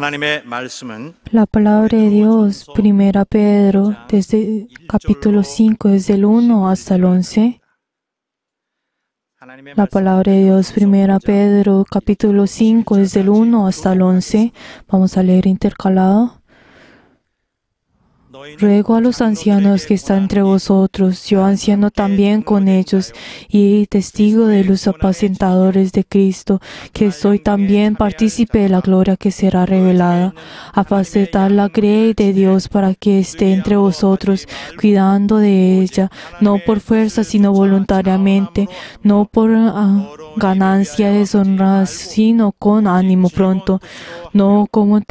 하나님의 말씀은 La palabra de Dios, 1 Pedro, desde capítulo 5, desde el 1 hasta el 11. 하나님의 La palabra de Dios, 1 Pedro, capítulo 5, desde el 1 hasta el 11. Vamos a leer intercalado. Ruego a los ancianos que están entre vosotros, yo anciano también con ellos, y testigo de los apacentadores de Cristo, que soy también partícipe de la gloria que será revelada. Apacentar la grey de Dios para que esté entre vosotros, cuidando de ella, no por fuerza, sino voluntariamente, no por ganancia deshonrada, sino con ánimo pronto, no como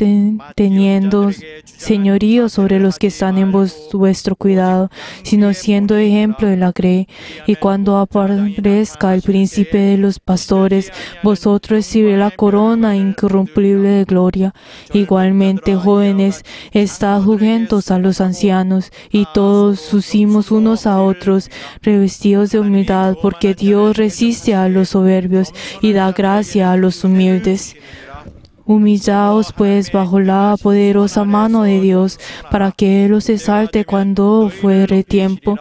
teniendo señorío sobre los que están en vuestro cuidado, sino siendo ejemplo de la grey. Y cuando aparezca el príncipe de los pastores, vosotros recibiréis la corona incorruptible de gloria. Igualmente, jóvenes, estad sujetos a los ancianos, y todos usimos unos a otros, revestidos de humildad, porque Dios resiste a los soberbios y da gracia a los humildes. Humillaos pues bajo la poderosa mano de Dios, para que Él os exalte cuando fuere tiempo,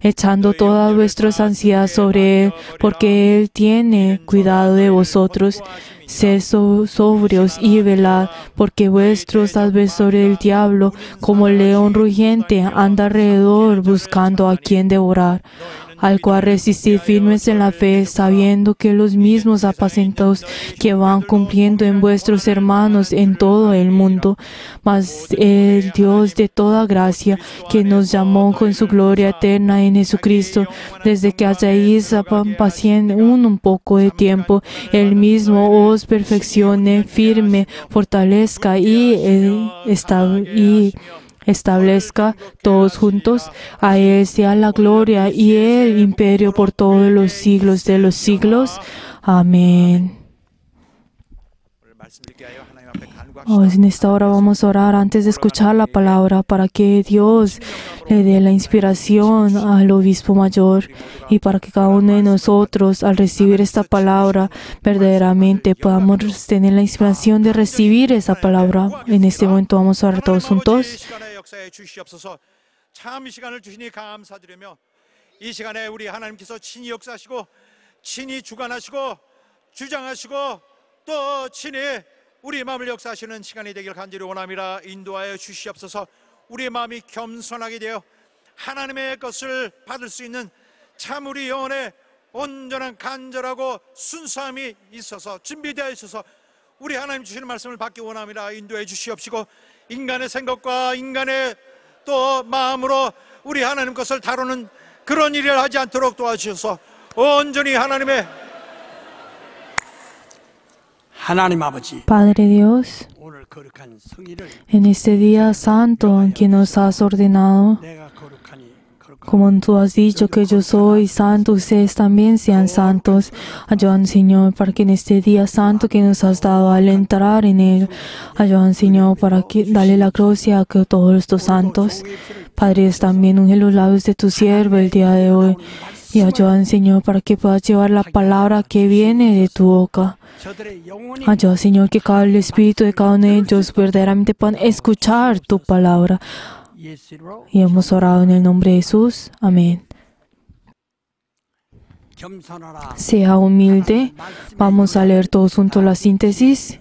echando todas vuestras ansiedades sobre Él, porque Él tiene cuidado de vosotros. Sed sobrios y velad, porque vuestros adversarios el diablo, como león rugiente, anda alrededor buscando a quien devorar, al cual resistid firmes en la fe, sabiendo que los mismos apacentados que van cumpliendo en vuestros hermanos en todo el mundo. Mas el Dios de toda gracia, que nos llamó con su gloria eterna en Jesucristo, desde que hayáis paciente un poco de tiempo, Él mismo os perfeccione, firme, fortalezca y establezca todos juntos. A Él sea la gloria y el imperio por todos los siglos de los siglos. Amén. En esta hora vamos a orar antes de escuchar la palabra para que Dios le dé la inspiración al obispo mayor y para que cada uno de nosotros al recibir esta palabra verdaderamente podamos tener la inspiración de recibir esa palabra. En este momento vamos a orar todos juntos. 참 이 시간을 주시니 감사드리며 이 시간에 우리 하나님께서 친히 역사하시고 친히 주관하시고 주장하시고 또 친히 우리 마음을 역사하시는 시간이 되길 간절히 원합니다. 인도하여 주시옵소서. 우리의 마음이 겸손하게 되어 하나님의 것을 받을 수 있는 참 우리 영혼의 온전한 간절하고 순수함이 있어서 준비되어 있어서 우리 하나님 주시는 말씀을 받기 원합니다. 인도해 주시옵시고 인간의 생각과 인간의 또 마음으로 우리 하나님 것을 다루는 그런 일을 하지 않도록 도와주셔서 온전히 하나님의 Padre Dios, en este día santo en que nos has ordenado, como tú has dicho que yo soy santo, ustedes también sean santos. Ayúdanos, Señor, para que en este día santo que nos has dado al entrar en él, ayúdanos, Señor, para que dale la gloria a todos estos santos. Padre, también unge los labios de tu siervo el día de hoy. Y ayúdanos, Señor, para que puedas llevar la palabra que viene de tu boca. Ayuda, Señor, que cada el espíritu de cada uno de ellos verdaderamente puedan escuchar tu palabra. Y hemos orado en el nombre de Jesús. Amén. Sea humilde. Vamos a leer todos juntos la síntesis.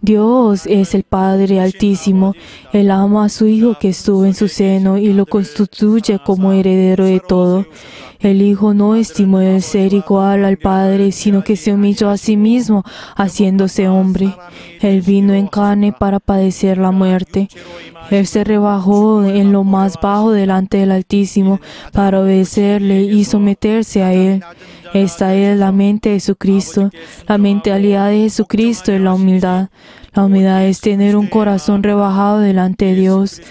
Dios es el Padre Altísimo. Él ama a su Hijo que estuvo en su seno y lo constituye como heredero de todo. El Hijo no estimó el ser igual al Padre, sino que se humilló a sí mismo, haciéndose hombre. Él vino en carne para padecer la muerte. Él se rebajó en lo más bajo delante del Altísimo para obedecerle y someterse a Él. Esta es la mente de Jesucristo. La mentalidad de Jesucristo es la humildad. La humildad es tener un corazón rebajado delante de Dios.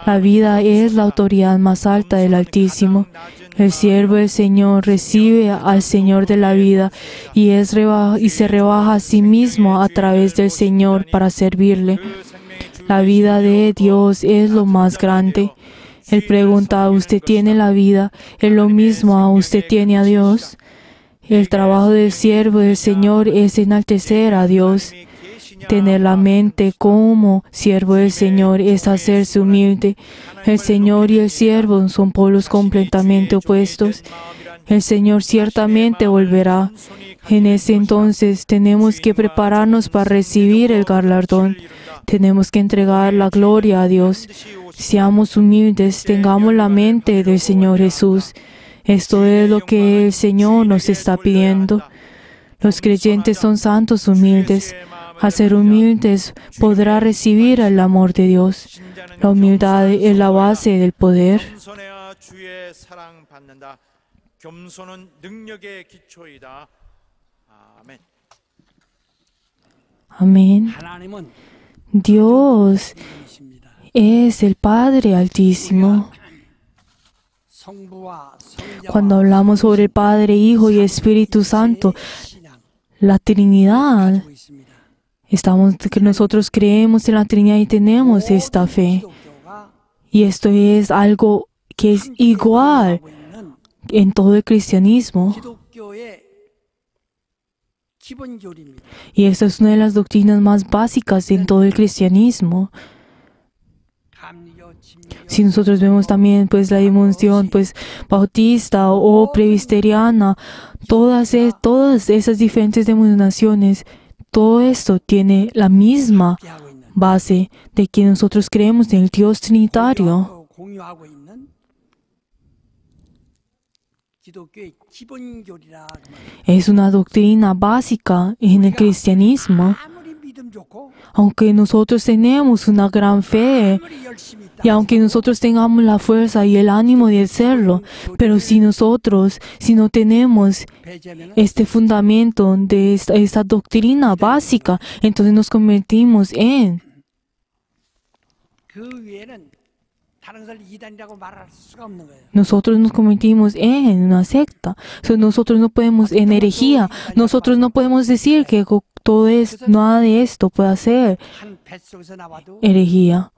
La vida es la autoridad más alta del Altísimo. El siervo del Señor recibe al Señor de la vida y se rebaja a sí mismo a través del Señor para servirle. La vida de Dios es lo más grande. Él pregunta, ¿usted tiene la vida? ¿Es lo mismo usted tiene a Dios? El trabajo del siervo del Señor es enaltecer a Dios. Tener la mente como siervo del Señor es hacerse humilde. El Señor y el siervo son polos completamente opuestos. El Señor ciertamente volverá. En ese entonces tenemos que prepararnos para recibir el galardón. Tenemos que entregar la gloria a Dios. Seamos humildes, tengamos la mente del Señor Jesús. Esto es lo que el Señor nos está pidiendo. Los creyentes son santos humildes. Al ser humildes podrá recibir el amor de Dios. La humildad es la base del poder. 겸손해야 주의 사랑받는다. 겸손은 능력의 기초이다. 아멘. Amén. 하나님은 Dios 이십니다. es el Padre Altísimo. 성부와 성자와 Cuando hablamos sobre el Padre, Hijo y Espíritu Santo, 신앙 la Trinidad, 가지고 있습니다. que nosotros creemos en la Trinidad y tenemos esta fe. 기독교가 Y esto es algo que es igual 하고 있는 en todo el cristianismo. 기독교의 기본 교리입니다. Y esta es una de las doctrinas más básicas en todo el cristianismo. 감리교, 침례교, Si nosotros vemos también pues la dimensión pues bautista o presbiteriana, todas esas diferentes denominaciones, todo esto tiene la misma 하고 있는 base de que nosotros creemos en el Dios Trinitario. 공유하고 있는 기독교의 기본 교리라 그 말이에요. Es una doctrina básica en el cristianismo. 아무리 믿음 좋고 Aunque nosotros tenemos una gran fe 아무리 열심히 있다 y aunque nosotros tengamos la fuerza y el ánimo de hacerlo, pero si no tenemos 배제하면 este fundamento de esta doctrina básica, entonces nos convertimos en 그 위에는 다른 것을 이단이라고 말할 수가 없는 거예요. nosotros nos convertimos en una secta. O sea, nosotros no podemos en herejía. Nosotros no podemos decir que todo nada de esto pueda ser 한 뱃속에서 나와도 herejía.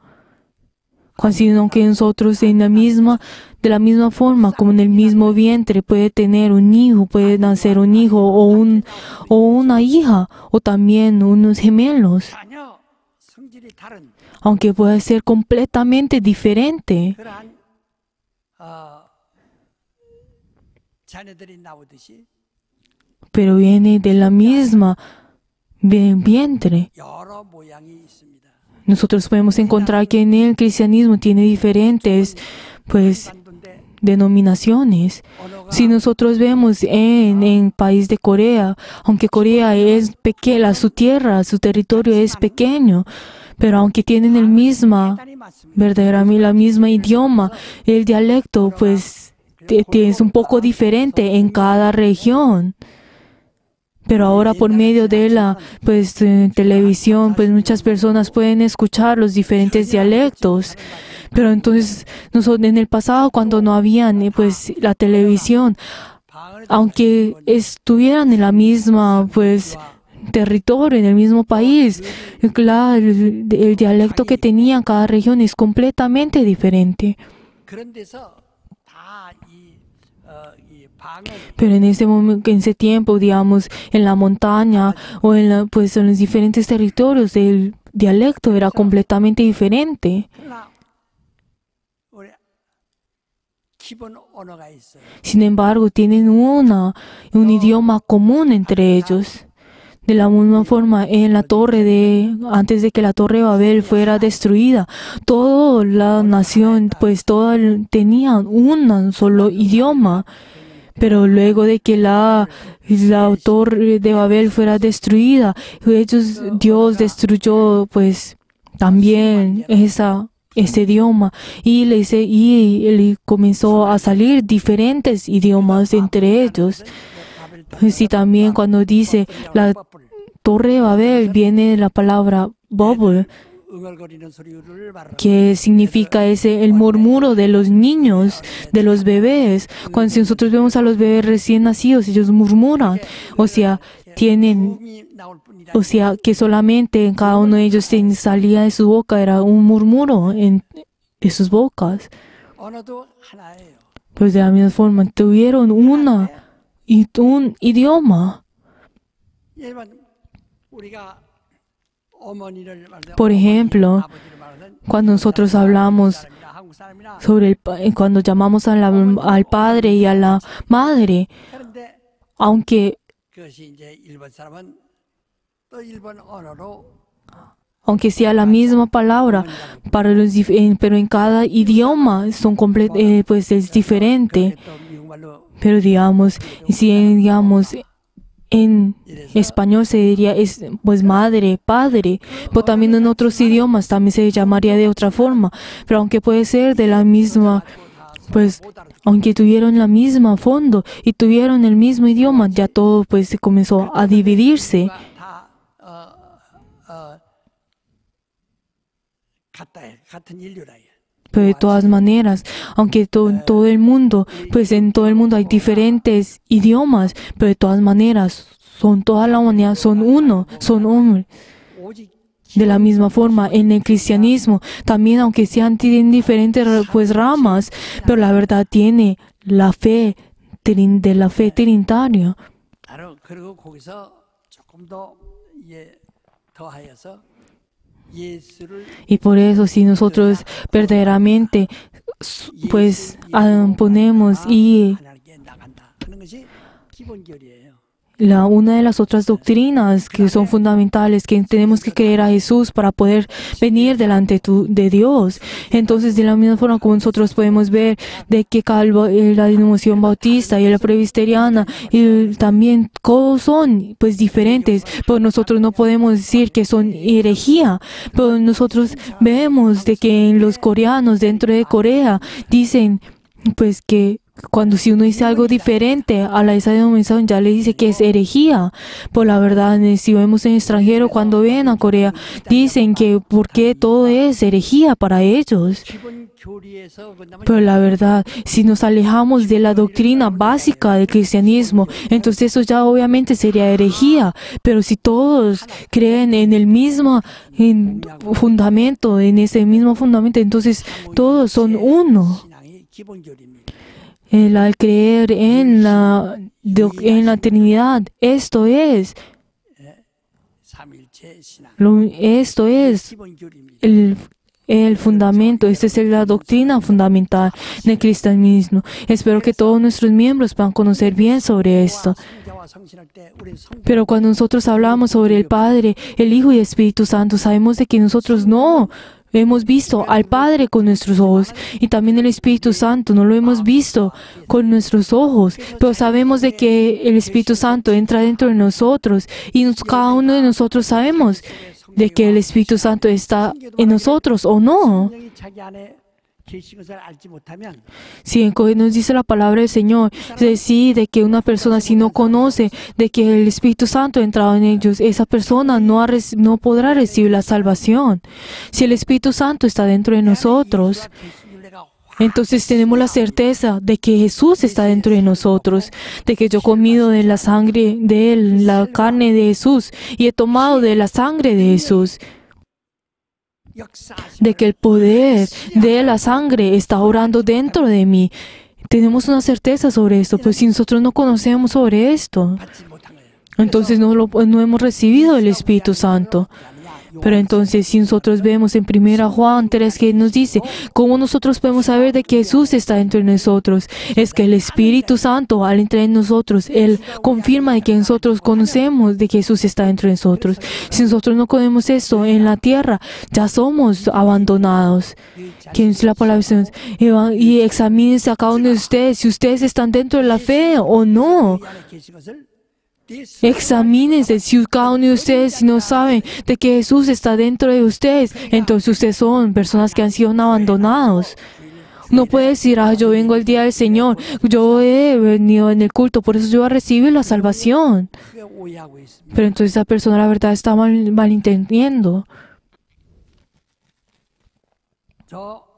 Sino que nosotros de la misma forma como en el mismo vientre puede tener un hijo, puede nacer un hijo o una hija o también unos gemelos, 전혀 성질이 다른 aunque puede ser completamente diferente. 그러한 자녀들이 나오듯이 Pero viene de la misma vientre. 여러 모양이 있습니다. Nosotros podemos encontrar que en el cristianismo tiene diferentes pues 반도인데 denominaciones. 언어가 Si nosotros vemos en país de Corea, aunque Corea es pequeña, su tierra, su territorio es pequeño, pero aunque tienen 대단히 많습니다. verdaderamente la misma idioma, el dialecto pues es un poco diferente en cada región. Pero ahora por medio de la televisión, pues muchas personas pueden escuchar los diferentes dialectos. Pero entonces nosotros en el pasado cuando no había pues la televisión, aunque estuvieran en la misma territorio, en el mismo país, claro, el dialecto que tenían cada región es completamente diferente. 그런 데서 다 이 방언 Pero en ese momento, en ese tiempo, digamos, en la montaña o en los diferentes territorios, el dialecto era completamente diferente. 그러나 우리 기본 언어가 있어요. Sin embargo, tienen un idioma común entre ellos. De la misma forma, antes de que la torre de Babel fuera destruida, toda la nación, tenían un solo idioma. Pero luego de que la torre de Babel fuera destruida, Dios destruyó también ese idioma y le comenzó a salir diferentes idiomas entre ellos. Y también cuando dice la torre de Babel viene de la palabra Babel, 응얼거리는 소리를 말하는 que significa el murmuro de los niños, de los bebés. Cuando si nosotros vemos a los bebés recién nacidos, ellos murmuran, o sea, 소음이 나올 뿐이라 que solamente en cada uno de ellos salía de su boca era un murmuro de sus bocas. 언어도 하나예요. Pues de la misma forma tuvieron un idioma. 예만 우리가 Por ejemplo, cuando nosotros hablamos sobre cuando llamamos al padre y a la madre, 그런데 aunque 그것이 이제 일본 사람은 또 일본 언어로 sea la misma palabra, para pero en cada idioma son pues es diferente. 또 미국말로 Pero digamos, si digamos en español se diría pues madre, padre, pero también en otros idiomas también se llamaría de otra forma. Pero aunque puede ser de la misma, pues aunque tuvieron la misma fondo y tuvieron el mismo idioma, ya todo pues se comenzó a dividirse. 다 같은 인류라. Pero de todas maneras, aunque todo el mundo, pues en todo el mundo hay diferentes idiomas, pero de todas maneras, toda la humanidad son uno, son hombre. 오직 De la misma forma, en el cristianismo, también aunque tienen diferentes pues ramas, pero la verdad tiene la fe de la fe trinitaria. 바로 그리고 거기서 조금 더 더하여서 예수를 Y por eso, si nosotros verdaderamente pues ponemos y 하나님께 나간다 하는 것이 기본 교리예요. una de las otras doctrinas que son fundamentales, que tenemos que creer a Jesús para poder venir delante de Dios. Entonces, de la misma forma como nosotros podemos ver de que la denominación bautista y la presbiteriana y también son pues diferentes, pero nosotros no podemos decir que son herejía. Pero nosotros vemos de que en los coreanos dentro de Corea dicen pues que si uno dice algo diferente a esa denominación, ya le dice que es herejía. Por la verdad, si vemos en extranjero, cuando ven a Corea, dicen que porque todo es herejía para ellos. 기본 교리에서 그다음에 Pero la verdad, si nos alejamos de la doctrina básica del cristianismo, entonces eso ya obviamente sería herejía. Pero si todos creen en el mismo fundamento, entonces todos son uno. 신앙이 기본 교리입니다. Al creer en la Trinidad, esto es 삼일체 신앙 esto es 기본 교리입니다. el fundamento, esta es la doctrina fundamental del cristianismo. Espero que todos nuestros miembros puedan conocer bien sobre esto. 성자와 성신할 때 우리 성 Pero cuando nosotros hablamos sobre el Padre, el Hijo y el Espíritu Santo, sabemos de que nosotros no hemos visto al Padre con nuestros ojos y también el Espíritu Santo no lo hemos visto con nuestros ojos, pero sabemos de que el Espíritu Santo entra dentro de nosotros y cada uno de nosotros sabemos de que el Espíritu Santo está en nosotros o no. 성령이 자기 안에 계신 것을 알지 못하면 Si nos dice la palabra del Señor, decir de que una persona si no conoce de que el Espíritu Santo ha entrado en ellos, esa persona no podrá recibir la salvación. Si el Espíritu Santo está dentro de nosotros, entonces tenemos la certeza de que Jesús está dentro de nosotros, de que yo he comido de la sangre de Él, la carne de Jesús, y he tomado de la sangre de Jesús, de que el poder de la sangre está orando dentro de mí. Tenemos una certeza sobre esto, pero si nosotros no conocemos sobre esto, 받지 못한 거예요. entonces no hemos recibido el Espíritu Santo. Pero entonces, si nosotros vemos en 1 Juan 3 que nos dice, ¿cómo nosotros podemos saber de que Jesús está dentro de nosotros? Es que el Espíritu Santo, al entrar en nosotros, Él confirma de que nosotros conocemos de que Jesús está dentro de nosotros. Si nosotros no conocemos esto en la tierra, ya somos abandonados. Que dice la palabra del Señor, y examínense a cada uno de ustedes, si ustedes están dentro de la fe o no. 이 안에 계신 것을 Examínense si cada uno de ustedes si no saben de que Jesús está dentro de ustedes, entonces ustedes son personas que han sido abandonados. No puede decir, yo vengo el día del Señor, yo he venido en el culto, por eso yo voy a recibir la salvación. 크게 오해하고 있습니다. Pero entonces esa persona la verdad está malentendiendo. 저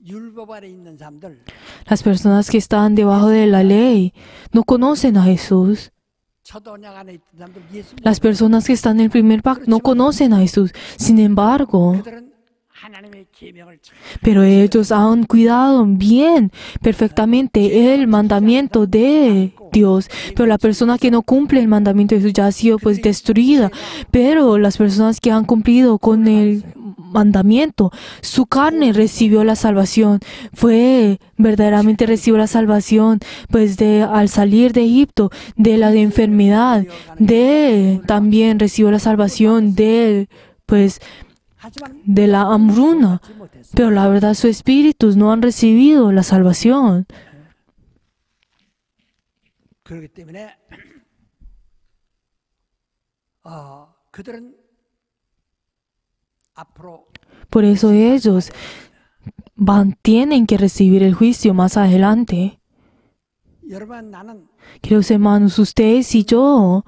율법 아래 있는 사람들 Las personas que están debajo de la ley no conocen a Jesús. 첫 언약 안에 있던 사람들 예수 Las personas que están en el primer pacto no conocen a Jesús. Sin embargo, 그들은 하나님의 계명을 잘 Pero ellos han cuidado bien, perfectamente el mandamiento de Dios. Pero la persona que no cumple el mandamiento de Jesús ya ha sido pues destruida. Pero las personas que han cumplido con el mandamiento, su carne recibió la salvación. Fue verdaderamente recibió la salvación, pues al salir de Egipto, de la enfermedad, también recibió la salvación 하지만 de la hambruna. 받지 못했어요. Pero la verdad, sus espíritus no han recibido la salvación. 그렇기 때문에 그들은 앞으로 Por eso ellos tienen que recibir el juicio más adelante. 여러분 나는 Queridos hermanos, ustedes y yo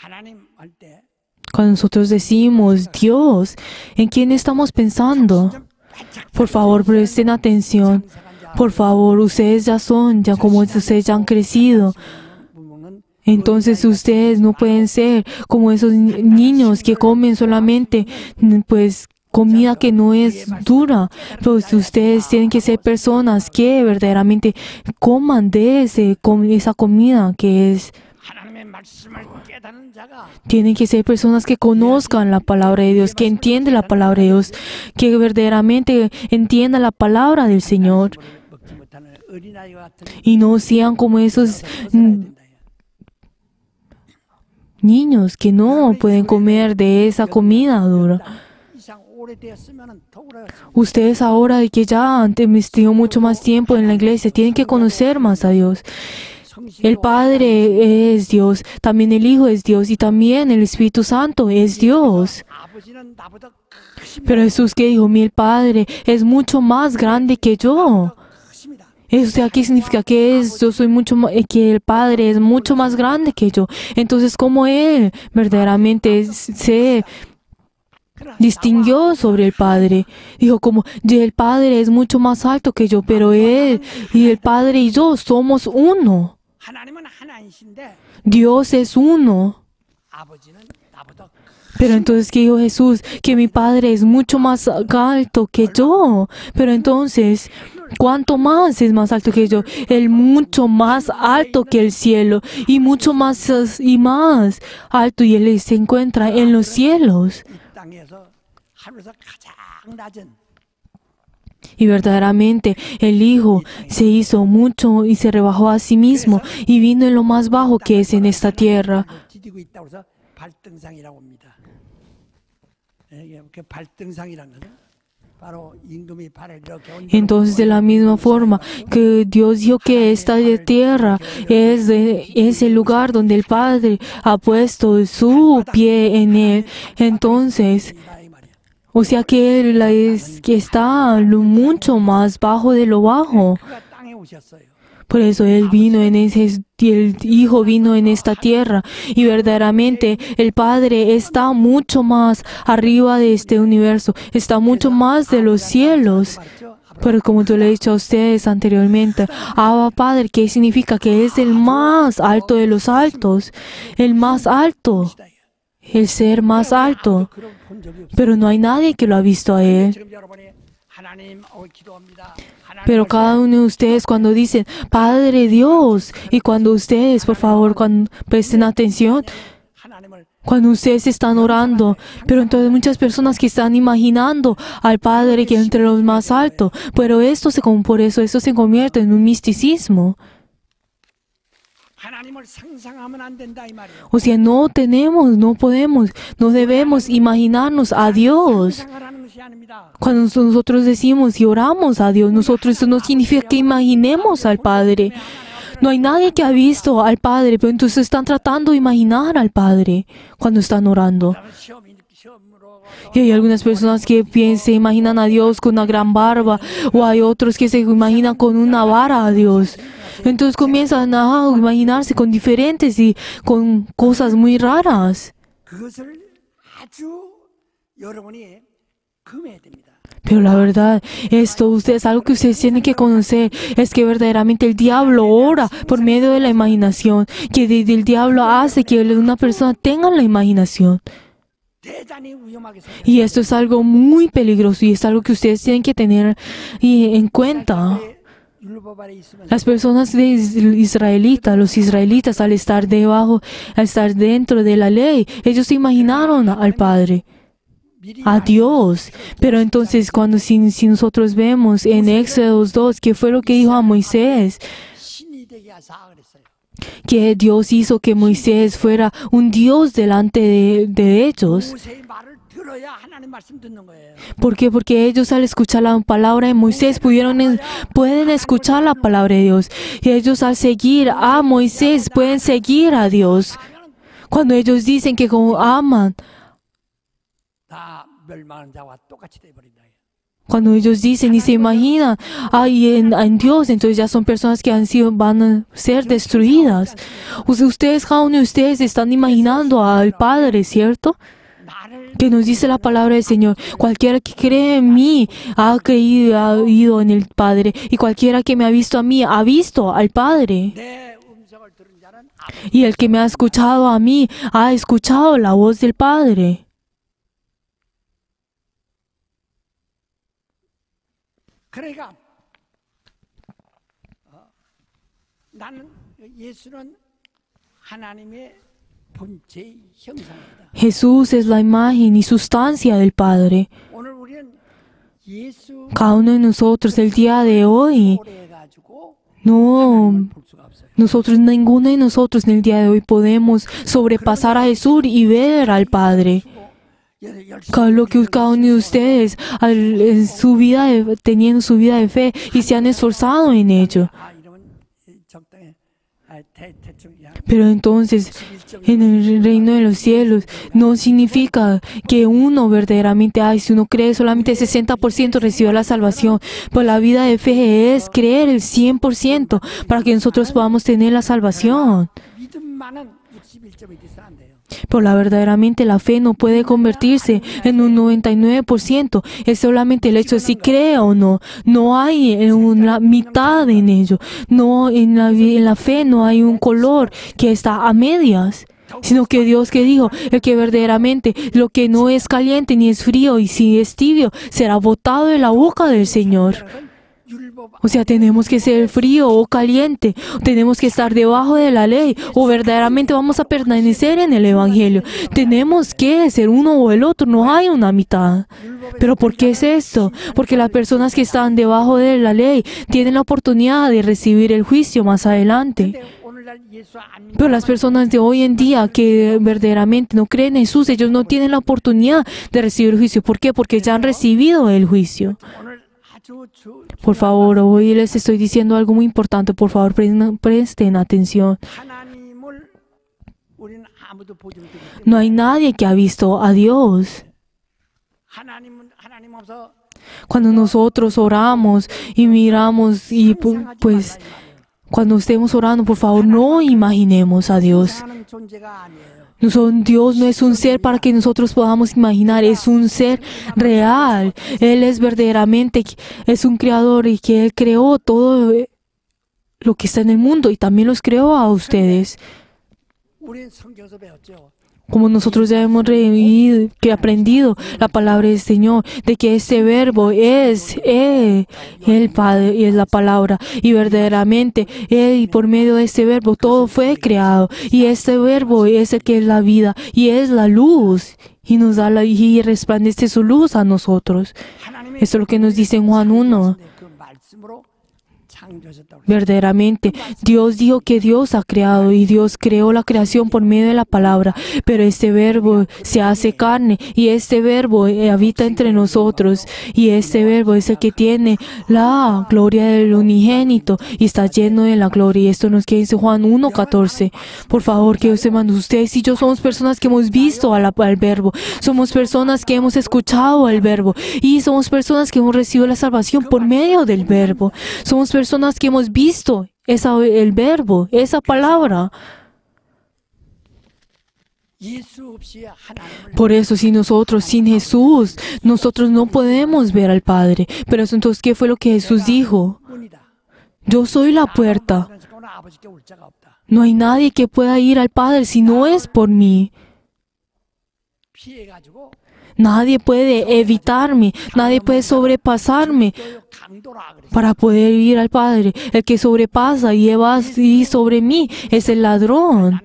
하나님 할 때 cuando nosotros decimos Dios, ¿en quién estamos pensando? Por favor, presten atención. Por favor, ustedes ya como ustedes ya han crecido. Entonces ustedes no pueden ser como esos niños que comen solamente pues comida que no es dura. Pues ustedes tienen que ser personas que verdaderamente coman de esa comida que es. 하나님의 말씀을 깨닫는 자가 Tienen que ser personas que conozcan la palabra de Dios, que entiendan la palabra de Dios, que verdaderamente entiendan la palabra del Señor 먹지 못하는 어린아이와 같은 y no sean como esos 벗어나야 된다. niños que no pueden comer de esa comida dura. 이상 오래되었으면 더구나 Ustedes ahora de que ya han tenido mucho más tiempo en la iglesia, tienen que conocer más a Dios. El Padre es Dios, también el Hijo es Dios y también el Espíritu Santo es Dios. 아버지는 나보다 크십니다. Pero Jesús que dijo, mi Padre es mucho más grande que yo. 크십니다. Eso aquí significa que yo soy que el Padre es mucho más grande que yo. Entonces, ¿cómo Él verdaderamente se distinguió sobre el Padre? Dijo como, el Padre es mucho más alto que yo, pero Él y el Padre y yo somos uno. 하나님은 하나이신데 Dios es uno. 아버지는 나보다 Pero entonces, ¿qué dijo Jesús? Que mi Padre es mucho más alto que yo. Pero entonces, ¿cuánto más es más alto que yo? Él mucho más alto que el cielo y mucho más alto, y Él se encuentra en los cielos. 이 땅에서 하늘에서 가장 낮은 Y verdaderamente el Hijo se hizo mucho y se rebajó a sí mismo y vino en lo más bajo que es en esta tierra. 디디고 있다고 해서 발등상이라고 합니다. 그 발등상이라는 것은 바로 임금이 발을 이렇게 얹어 Entonces, de la misma forma que Dios dijo que esta tierra es el lugar donde el Padre ha puesto su pie en él. Entonces, o sea que Él que está mucho más bajo de lo bajo. 그가 땅에 오셨어요. Por eso el Hijo vino en esta tierra y verdaderamente el Padre está mucho más arriba de este universo, está mucho más de los cielos. Pero como yo le he dicho a ustedes anteriormente, Abba Padre, ¿qué significa? Que es el más alto de los altos, el más alto, el ser más alto. 그런 본 적이 없어요. Pero no hay nadie que lo ha visto a Él. 지금 여러분이 하나님 기도합니다. Pero cada uno de ustedes cuando dicen, Padre Dios, y cuando ustedes, por favor, cuando presten atención, 하나님을 cuando ustedes están orando, pero entonces muchas personas que están imaginando al Padre que es entre los más altos, pero por eso esto se convierte en un misticismo. 하나님을 상상하면 안 된다 이 말이에요. O sea, no podemos, no debemos imaginarnos a Dios. 상상하라는 것이 아닙니다. Cuando nosotros decimos y oramos a Dios, eso no significa que imaginemos al Padre. No hay nadie que ha visto al Padre, pero entonces están tratando de imaginar al Padre cuando están orando. 시험으로 Y hay algunas personas que se imaginan a Dios con una gran barba, o hay otros que se imaginan con una vara a Dios. Entonces comienzan a imaginarse con diferentes y con cosas muy raras. 그것을 아주 여러분이 금해야 됩니다. Pero la verdad, ustedes, algo que ustedes tienen que conocer es que verdaderamente el diablo ora por medio de la imaginación, que el diablo hace que una persona tenga la imaginación. 대단히 위험하게 생각해요. Y esto es algo muy peligroso y es algo que ustedes tienen que tener en cuenta. 율법 아래 있으면 Las personas israelitas, los israelitas, al estar dentro de la ley, ellos se imaginaron al Padre, 미리 a Dios. Pero entonces, si nosotros vemos en Éxodo 2, ¿qué fue lo que dijo a Moisés? 신이 되게 하사 그랬어요. Que Dios hizo que Moisés fuera un Dios delante de ellos. 모세의 말을 들어야 하나님 말씀 듣는 거예요. ¿Por qué? Porque ellos al escuchar la palabra de Moisés pueden escuchar la palabra de Dios. Y ellos al seguir a Moisés pueden seguir a Dios. Cuando ellos dicen que como aman, 다 멸망하는 자와 똑같이 돼 버린다. cuando ellos dicen y se imaginan en Dios, entonces ya son personas que van a ser destruidas. Ustedes, cada uno de ustedes están imaginando al Padre, ¿cierto? Que nos dice la palabra del Señor: cualquiera que cree en mí ha creído en el Padre, y cualquiera que me ha visto a mí ha visto al Padre. 내 음성을 들은 자는 Y el que me ha escuchado a mí ha escuchado la voz del Padre. 그러니까 나는 예수는 하나님의 본체의 형상이다. Jesús es la imagen y sustancia del Padre. 오늘 우리는 예수 Cada uno de nosotros el día de hoy, 오래 가지고 no, 볼 수가 없어요. ninguno de nosotros en el día de hoy podemos sobrepasar a Jesús y ver al Padre. Lo que cada uno de ustedes en su vida teniendo su vida de fe y se han esforzado en ello. 아 이러면 적당히 대충 Pero entonces, en el reino de los cielos, no significa que uno verdaderamente, si uno cree solamente el 60% recibe la salvación. Pues la vida de fe es creer el 100% para que nosotros podamos tener la salvación. 믿음만은 61점이 돼서 안 돼요. Pero verdaderamente la fe no puede convertirse en un 99%. Es solamente el hecho de si cree o no. No hay una mitad en ello. No, en la fe no hay un color que está a medias. Sino que Dios que dijo, el que verdaderamente lo que no es caliente ni es frío y si es tibio será botado de la boca del Señor. O sea, tenemos que ser frío o caliente, tenemos que estar debajo de la ley o verdaderamente vamos a permanecer en el Evangelio. Tenemos que ser uno o el otro, no hay una mitad. ¿Pero por qué es esto? Porque las personas que están debajo de la ley tienen la oportunidad de recibir el juicio más adelante. Pero las personas de hoy en día que verdaderamente no creen en Jesús, ellos no tienen la oportunidad de recibir el juicio. ¿Por qué? Porque ya han recibido el juicio. Por favor, hoy les estoy diciendo algo muy importante. Por favor, presten atención. No hay nadie que ha visto a Dios. Cuando nosotros oramos y miramos y pues cuando estemos orando, por favor, no imaginemos a Dios. Dios no es un ser para que nosotros podamos imaginar, es un ser real. Él es verdaderamente, es un creador y que Él creó todo lo que está en el mundo y también los creó a ustedes. Como nosotros ya hemos aprendido la palabra del Señor, de que este verbo es el Padre y es la palabra. Y verdaderamente, y por medio de este verbo, todo fue creado. Y este verbo es el que es la vida y es la luz. Y nos da y resplandece su luz a nosotros. Esto es lo que nos dice en Juan 1. Verdaderamente, Dios dijo que Dios ha creado y Dios creó la creación por medio de la palabra, pero este verbo se hace carne y este verbo habita entre nosotros y este verbo es el que tiene la gloria del unigénito y está lleno de la gloria. Y esto nos dice Juan 1:14. Por favor, que ustedes y yo somos personas que hemos visto al verbo, somos personas que hemos escuchado al verbo y somos personas que hemos recibido la salvación por medio del verbo. Somos personas que hemos visto el verbo, esa palabra. 예수 없이 하나님을 Por eso, si nosotros, sin Jesús, nosotros no podemos ver al Padre. Pero eso, entonces, ¿qué fue lo que Jesús dijo? 문이다. Yo soy la puerta. 그러나 아버지께 올 자가 없다. No hay nadie que pueda ir al Padre si no es por mí. 피해가지고 Nadie puede evitarme, nadie puede sobrepasarme 또 강도라 그랬어. para poder ir al Padre. El que sobrepasa y lleva así sobre mí es el ladrón.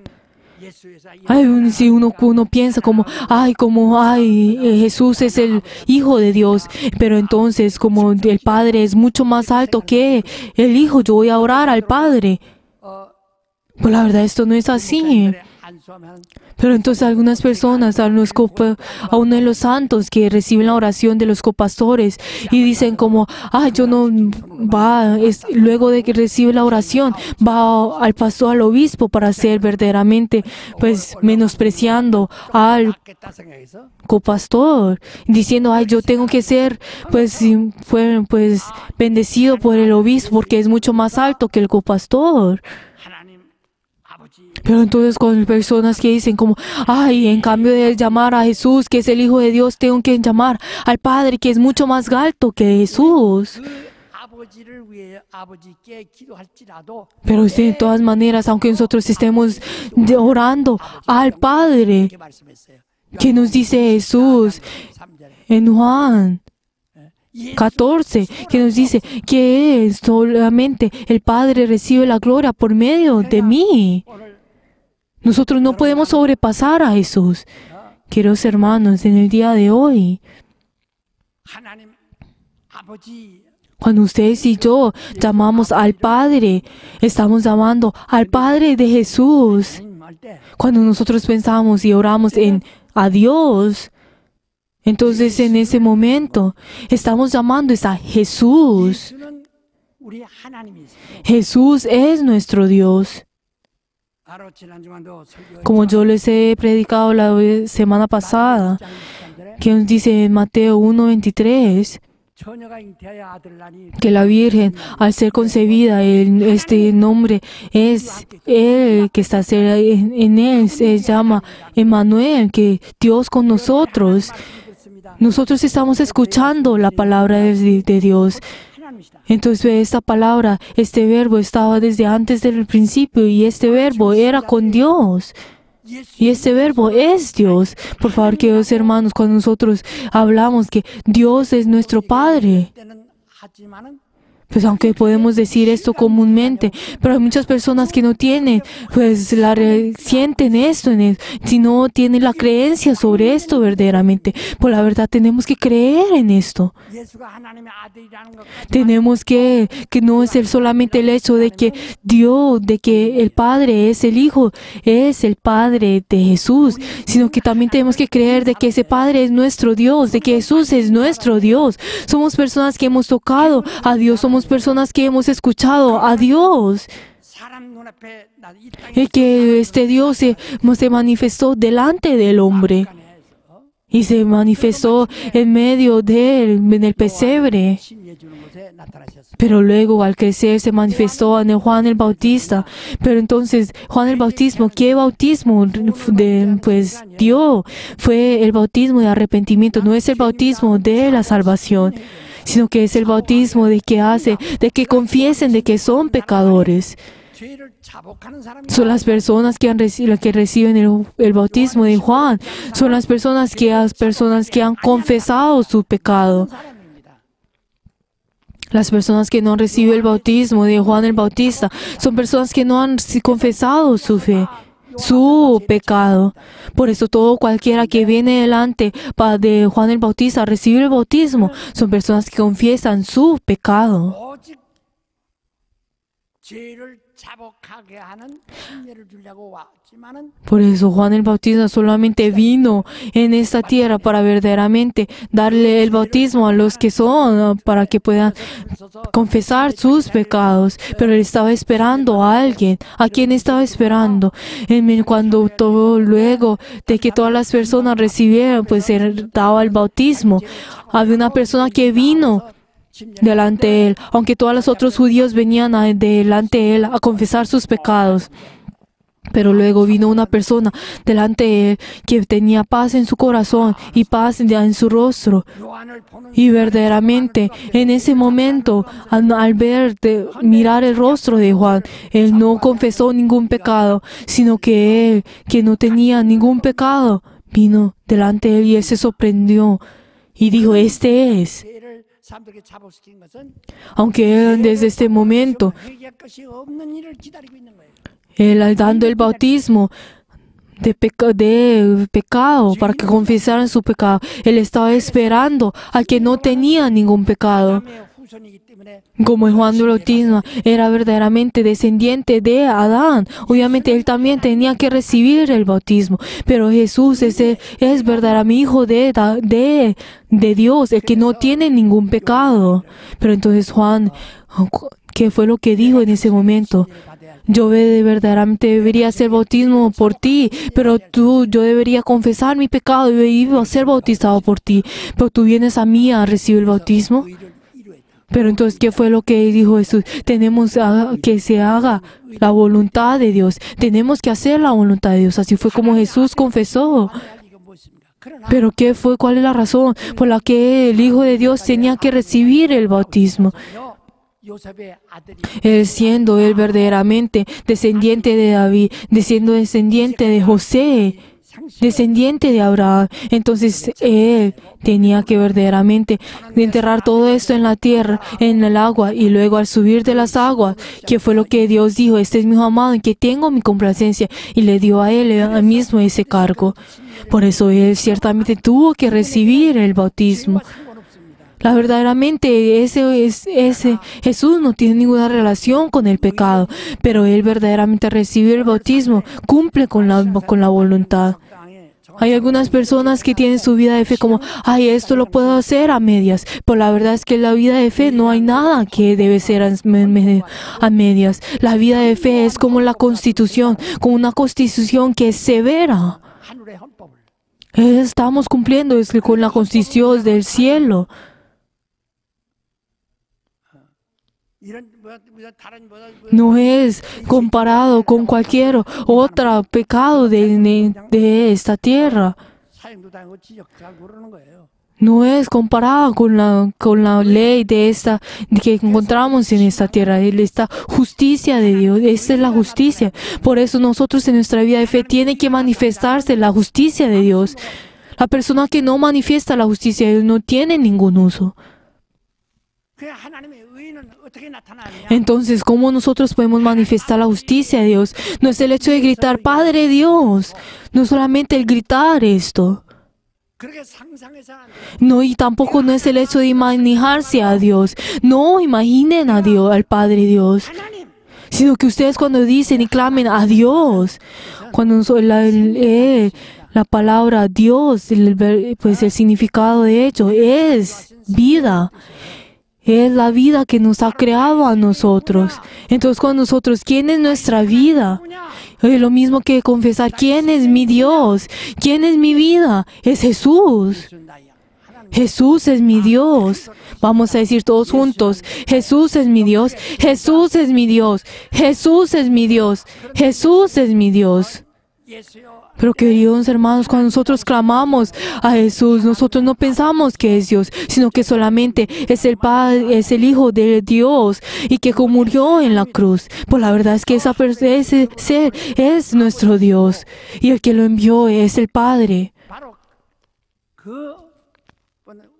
예수에서 Ay, si uno piensa como, Jesús es el Hijo de Dios, pero entonces como el Padre es mucho más alto que el Hijo, yo voy a orar al Padre. Pues la verdad esto no es así. 안수하면 Pero entonces algunas personas, a uno de los santos que reciben la oración de los copastores y dicen como, yo no luego de que recibe la oración, va al pastor, al obispo para ser verdaderamente, pues, menospreciando al 받겠다 생각해서 copastor, diciendo, yo tengo que ser, pues, bendecido por el obispo porque es mucho más alto que el copastor. 하나님 아버지 Pero entonces con personas que dicen como, en cambio de llamar a Jesús, que es el Hijo de Dios, tengo que llamar al Padre, que es mucho más alto que Jesús. 그 아버지를 위해 아버지께 기도할지라도 Pero de todas maneras, aunque nosotros estemos orando al Padre, 이렇게 말씀했어요. que nos dice Jesús 3절에 en Juan 14, que nos dice que solamente el Padre recibe la gloria por medio de mí. 오늘 Nosotros no podemos sobrepasar a Jesús. Queridos hermanos, en el día de hoy, 하나님 아버지 cuando ustedes y yo llamamos al Padre, estamos llamando al Padre de Jesús. 하나님 할때 Cuando nosotros pensamos y oramos a Dios, entonces en ese momento estamos llamando a Jesús. 예수는 우리 하나님이세요. Jesús es nuestro Dios. 바로 지난주간도 설교했죠. Como yo les he predicado la semana pasada, que nos dice en Mateo 1:23, 처녀가 잉태하여 아들을 낳으니 que la Virgen, al ser concebida, este nombre es Él, que está en Él, se llama Emmanuel, que Dios con nosotros. Nosotros estamos escuchando la palabra de Dios. 하나님이시다. Entonces esta palabra, este verbo estaba desde antes del principio y este verbo era con Dios. Y este verbo es Dios. Por favor, queridos hermanos, cuando nosotros hablamos que Dios es nuestro Padre, 때는 하지만은 pues aunque podemos decir esto comúnmente, pero hay muchas personas que no tienen, pues sienten esto en él, si no tienen la creencia sobre esto verdaderamente. Por la verdad tenemos que creer en esto. 예수가 하나님의 아들이라는 것까지 Tenemos que no es solamente el hecho de que Dios, de que el Padre es el Hijo, es el Padre de Jesús, sino que también tenemos que creer de que ese Padre es nuestro Dios, de que Jesús es nuestro Dios. Somos personas que hemos tocado a Dios, somos personas que hemos escuchado a Dios. 사람 눈앞에 이 땅에 El que este Dios se manifestó delante del hombre y se manifestó en medio de él, en el pesebre. 심리해 주는 곳에 나타나셨습니다. Pero luego al crecer se manifestó en el Juan el Bautista. Pero entonces Juan el Bautismo, ¿qué bautismo pues dio? Fue el bautismo de arrepentimiento, no es el bautismo de la salvación, sino que es el bautismo de que confiesen de que son pecadores. 죄를 자복하는 사람이 Son las personas que reciben el bautismo de Juan, son las personas que han confesado su pecado. 사람입니다. Las personas que no han recibido el bautismo de Juan el Bautista son personas que no han confesado su fe, su pecado. Por eso todo cualquiera que viene delante de Juan el Bautista a recibir el bautismo son personas que confiesan su pecado. 오직 죄를 자복하게 하는 심리를 주려고 왔지만은 Por eso Juan el Bautista solamente vino en esta tierra para verdaderamente darle el bautismo a los que son, para que puedan confesar sus pecados. Pero él estaba esperando a alguien. ¿A quién estaba esperando? Cuando luego de que todas las personas recibieron, pues él daba el bautismo. Había una persona que vino delante de él, aunque todos los otros judíos venían delante de él a confesar sus pecados. Pero luego vino una persona delante de él que tenía paz en su corazón y paz en su rostro. 요한을 보는 Y verdaderamente, en ese momento, al mirar el rostro de Juan, él no confesó ningún pecado, sino que él, que no tenía ningún pecado, vino delante de él y él se sorprendió y dijo, este es. 죄를 사람들에게 자복시킨 것은 Aunque él desde este momento, 회개할 것이 없는 일을 기다리고 있는 거예요. él dando el bautismo de pecado para que confesaran su pecado, él estaba esperando al que no tenía ningún pecado. 아담의 후손이기 때문에 Como Juan el Bautista era verdaderamente descendiente de Adán, obviamente él también tenía que recibir el bautismo. Pero Jesús es verdaderamente hijo de Dios, el que no tiene ningún pecado. Pero entonces Juan, ¿qué fue lo que dijo en ese momento? Yo verdaderamente debería hacer bautismo por ti, pero yo debería confesar mi pecado y iba a ser bautizado por ti. Pero tú vienes a mí a recibir el bautismo. 의를 이루었다. Pero entonces, ¿qué fue lo que dijo Jesús? Tenemos que se haga la voluntad de Dios. Tenemos que hacer la voluntad de Dios. Así fue como Jesús confesó. 이거 무엇입니까? 그러나 Pero ¿qué fue? ¿Cuál es la razón por la que el Hijo de Dios tenía que recibir el bautismo? 요셉의 아들이 Él siendo él verdaderamente descendiente de David, siendo descendiente de José, descendiente de Abraham. Entonces él tenía que verdaderamente enterrar todo esto en la tierra, en el agua, y luego al subir de las aguas, que fue lo que Dios dijo, este es mi hijo amado en que tengo mi complacencia, y le dio a él mismo ese cargo. Por eso él ciertamente tuvo que recibir el bautismo. La verdaderamente ese Jesús no tiene ninguna relación con el pecado, pero él verdaderamente recibe el bautismo, cumple con la voluntad. Hay algunas personas que tienen su vida de fe como, ay, esto lo puedo hacer a medias. Pero la verdad es que en la vida de fe no hay nada que debe ser a medias. La vida de fe es como la constitución, como una constitución que es severa. 하늘의 헌법을 Estamos cumpliendo con la constitución del cielo. 이런 다른 No es comparado con cualquier otro pecado de esta tierra. 사형도 당하고 지적 잘 모르는 거예요. No es comparado con la ley de esta que encontramos en esta tierra. Esta justicia de Dios, esta es la justicia. Por eso nosotros en nuestra vida de fe tiene que manifestarse la justicia de Dios. La persona que no manifiesta la justicia de Dios no tiene ningún uso. 그 하나님의 의는 어떻게 나타나느냐? Entonces, ¿cómo nosotros podemos manifestar la justicia de Dios? No es el hecho de gritar, Padre Dios. No solamente el gritar esto. 그렇게 상상해서는 안 돼요. No, y tampoco no es el hecho de imaginarse a Dios. No imaginen a Dios, al Padre Dios. 하나님 Sino que ustedes cuando dicen y clamen a Dios, cuando la palabra Dios, pues el significado de ello es vida. Es la vida que nos ha creado a nosotros. Entonces, cuando nosotros, ¿quién es nuestra vida? Es lo mismo que confesar, ¿quién es mi Dios? ¿Quién es mi vida? Es Jesús. 예수 나야. 하나님 Jesús es mi Dios. Vamos a decir todos juntos, Jesús es mi Dios, Jesús es mi Dios, Jesús es mi Dios, Jesús es mi Dios. 예수여. Pero queridos hermanos, cuando nosotros clamamos a Jesús, nosotros no pensamos que es Dios, sino que solamente es el Padre, es el Hijo de Dios y que murió en la cruz. Pues la verdad es que ese ser es nuestro Dios y el que lo envió es el Padre. 바로 그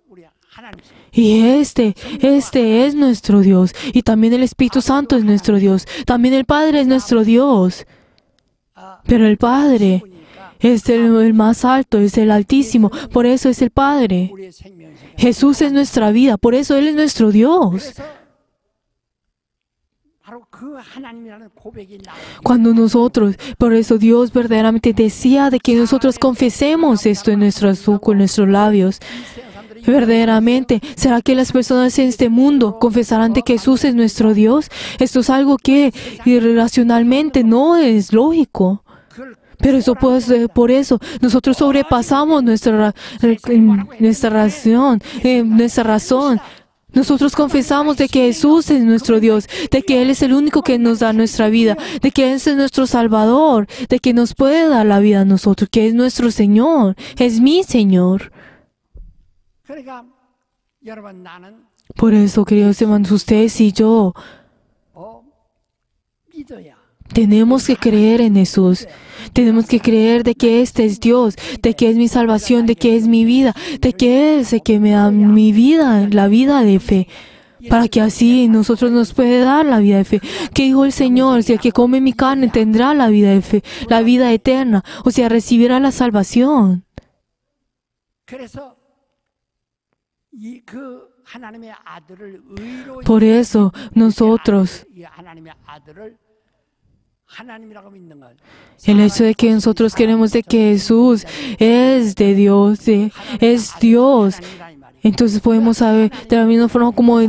우리 하나님. Y este es nuestro Dios. Y también el Espíritu Santo es nuestro Dios. También el Padre es nuestro Dios. Pero el Padre es el más alto, es el Altísimo. Por eso es el Padre. 우리의 생명이시다. Jesús es nuestra vida. Por eso Él es nuestro Dios. 그래서 바로 그 하나님이라는 고백이 나오고 Cuando nosotros, por eso Dios verdaderamente desea de que nosotros confesemos esto con nuestros labios. Verdaderamente, ¿será que las personas en este mundo confesarán de que Jesús es nuestro Dios? Esto es algo que irracionalmente no es lógico. Pero eso por eso nosotros sobrepasamos nuestra razón Nosotros confesamos de que Jesús es nuestro Dios, de que Él es el único que nos da nuestra vida, de que Él es nuestro Salvador, de que nos puede dar la vida a nosotros, que es nuestro Señor, es mi Señor. 그러니까 여러분 나는 Por eso, queridos hermanos, ustedes y yo 믿어야 tenemos que creer en Jesús. Tenemos que creer de que este es Dios, de que es mi salvación, de que es mi vida, de que es el que me da mi vida, la vida de fe, para que así nosotros nos puede dar la vida de fe. Que dijo el Señor, si el que come mi carne tendrá la vida de fe, la vida eterna, o sea, recibirá la salvación. 그래서 그 하나님의 아들을 의로 Por eso nosotros, 이 하나님의 아들을 하나님이라고 믿는 것. el hecho de que nosotros queremos de que Jesús es de Dios, es Dios, entonces podemos saber de la misma forma como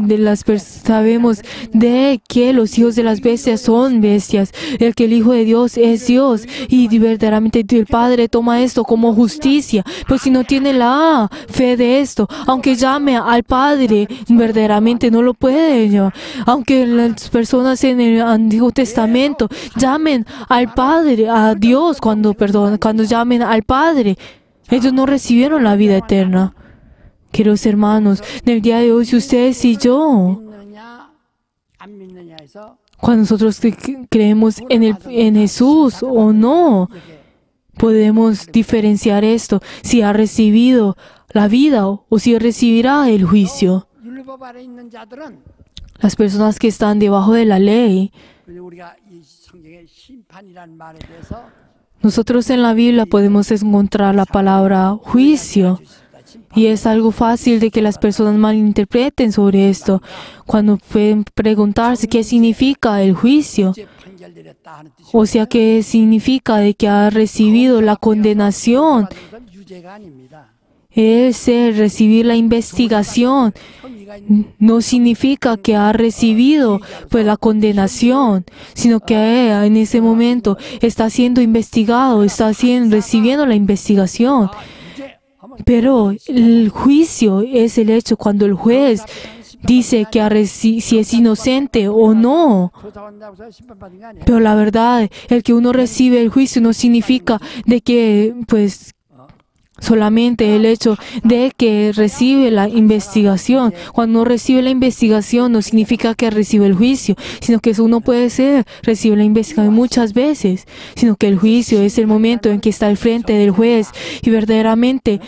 sabemos de que los hijos de las bestias son bestias, el que el Hijo de Dios es Dios y verdaderamente el Padre toma esto como justicia. Pues si no tiene la fe de esto, aunque llame al Padre, verdaderamente no lo puede llevar. Aunque las personas en el Antiguo Testamento llamen al Padre, a Dios cuando llamen al Padre, ellos no recibieron la vida eterna. Queridos hermanos, en el día de hoy, si ustedes y yo, 믿느냐 안 믿느냐에서 cuando nosotros creemos en Jesús o no, podemos diferenciar esto, si ha recibido la vida o si recibirá el juicio. 율법 아래 있는 자들은 Las personas que están debajo de la ley, 우리가 이 성경의 심판이라는 말에 대해서 nosotros en la Biblia podemos encontrar la palabra juicio. Y es algo fácil de que las personas malinterpreten sobre esto cuando pueden preguntarse qué significa el juicio. 판결 내렸다 하는 뜻이 O sea, qué significa de que ha recibido la condenación. 그건 유죄가 아닙니다. Recibir la investigación 혐의가 있는 no significa que ha recibido pues la condenación, sino que en ese momento está siendo investigado, recibiendo la investigación. 유죄 하면 Pero el juicio es el hecho cuando el juez dice que si es inocente o no. 조사한다고 해서 심판받은 게 아니에요. Pero la verdad, el que uno recibe el juicio no significa de que, pues, solamente el hecho de que recibe la investigación. Cuando uno recibe la investigación no significa que recibe el juicio, sino que uno recibe la investigación muchas veces, sino que el juicio es el momento en que está al frente del juez y verdaderamente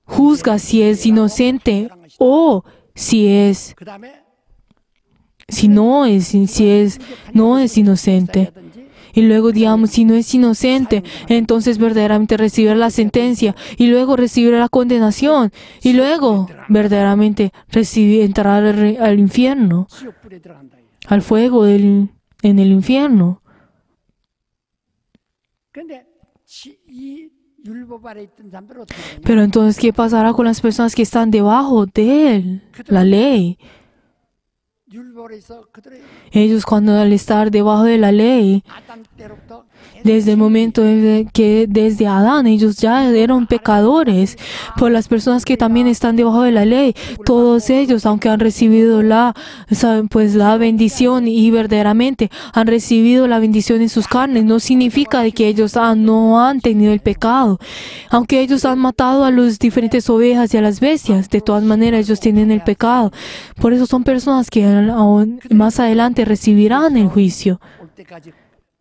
juzga si es inocente o 그다음에 no es inocente. Y luego, digamos, si no es inocente, entonces verdaderamente recibirá la sentencia y luego recibirá la condenación y luego verdaderamente entrar al infierno, 지옥불에 들어간다. al fuego en el infierno. 그런데 이 율법 아래 있던 사람들은 어떻게 되냐? Pero entonces, ¿qué pasará con las personas que están debajo de la ley? 율법에서 그들의 Ellos, cuando al estar debajo de la ley, 아담 때로부터 desde el momento que desde Adán ellos ya eran pecadores, por las personas que también están debajo de la ley, todos ellos, aunque han recibido la bendición y verdaderamente han recibido la bendición en sus carnes, no significa de que ellos no han tenido el pecado. Aunque ellos han matado a las diferentes ovejas y a las bestias, de todas maneras ellos tienen el pecado. Por eso son personas que más adelante recibirán el juicio. 올 때까지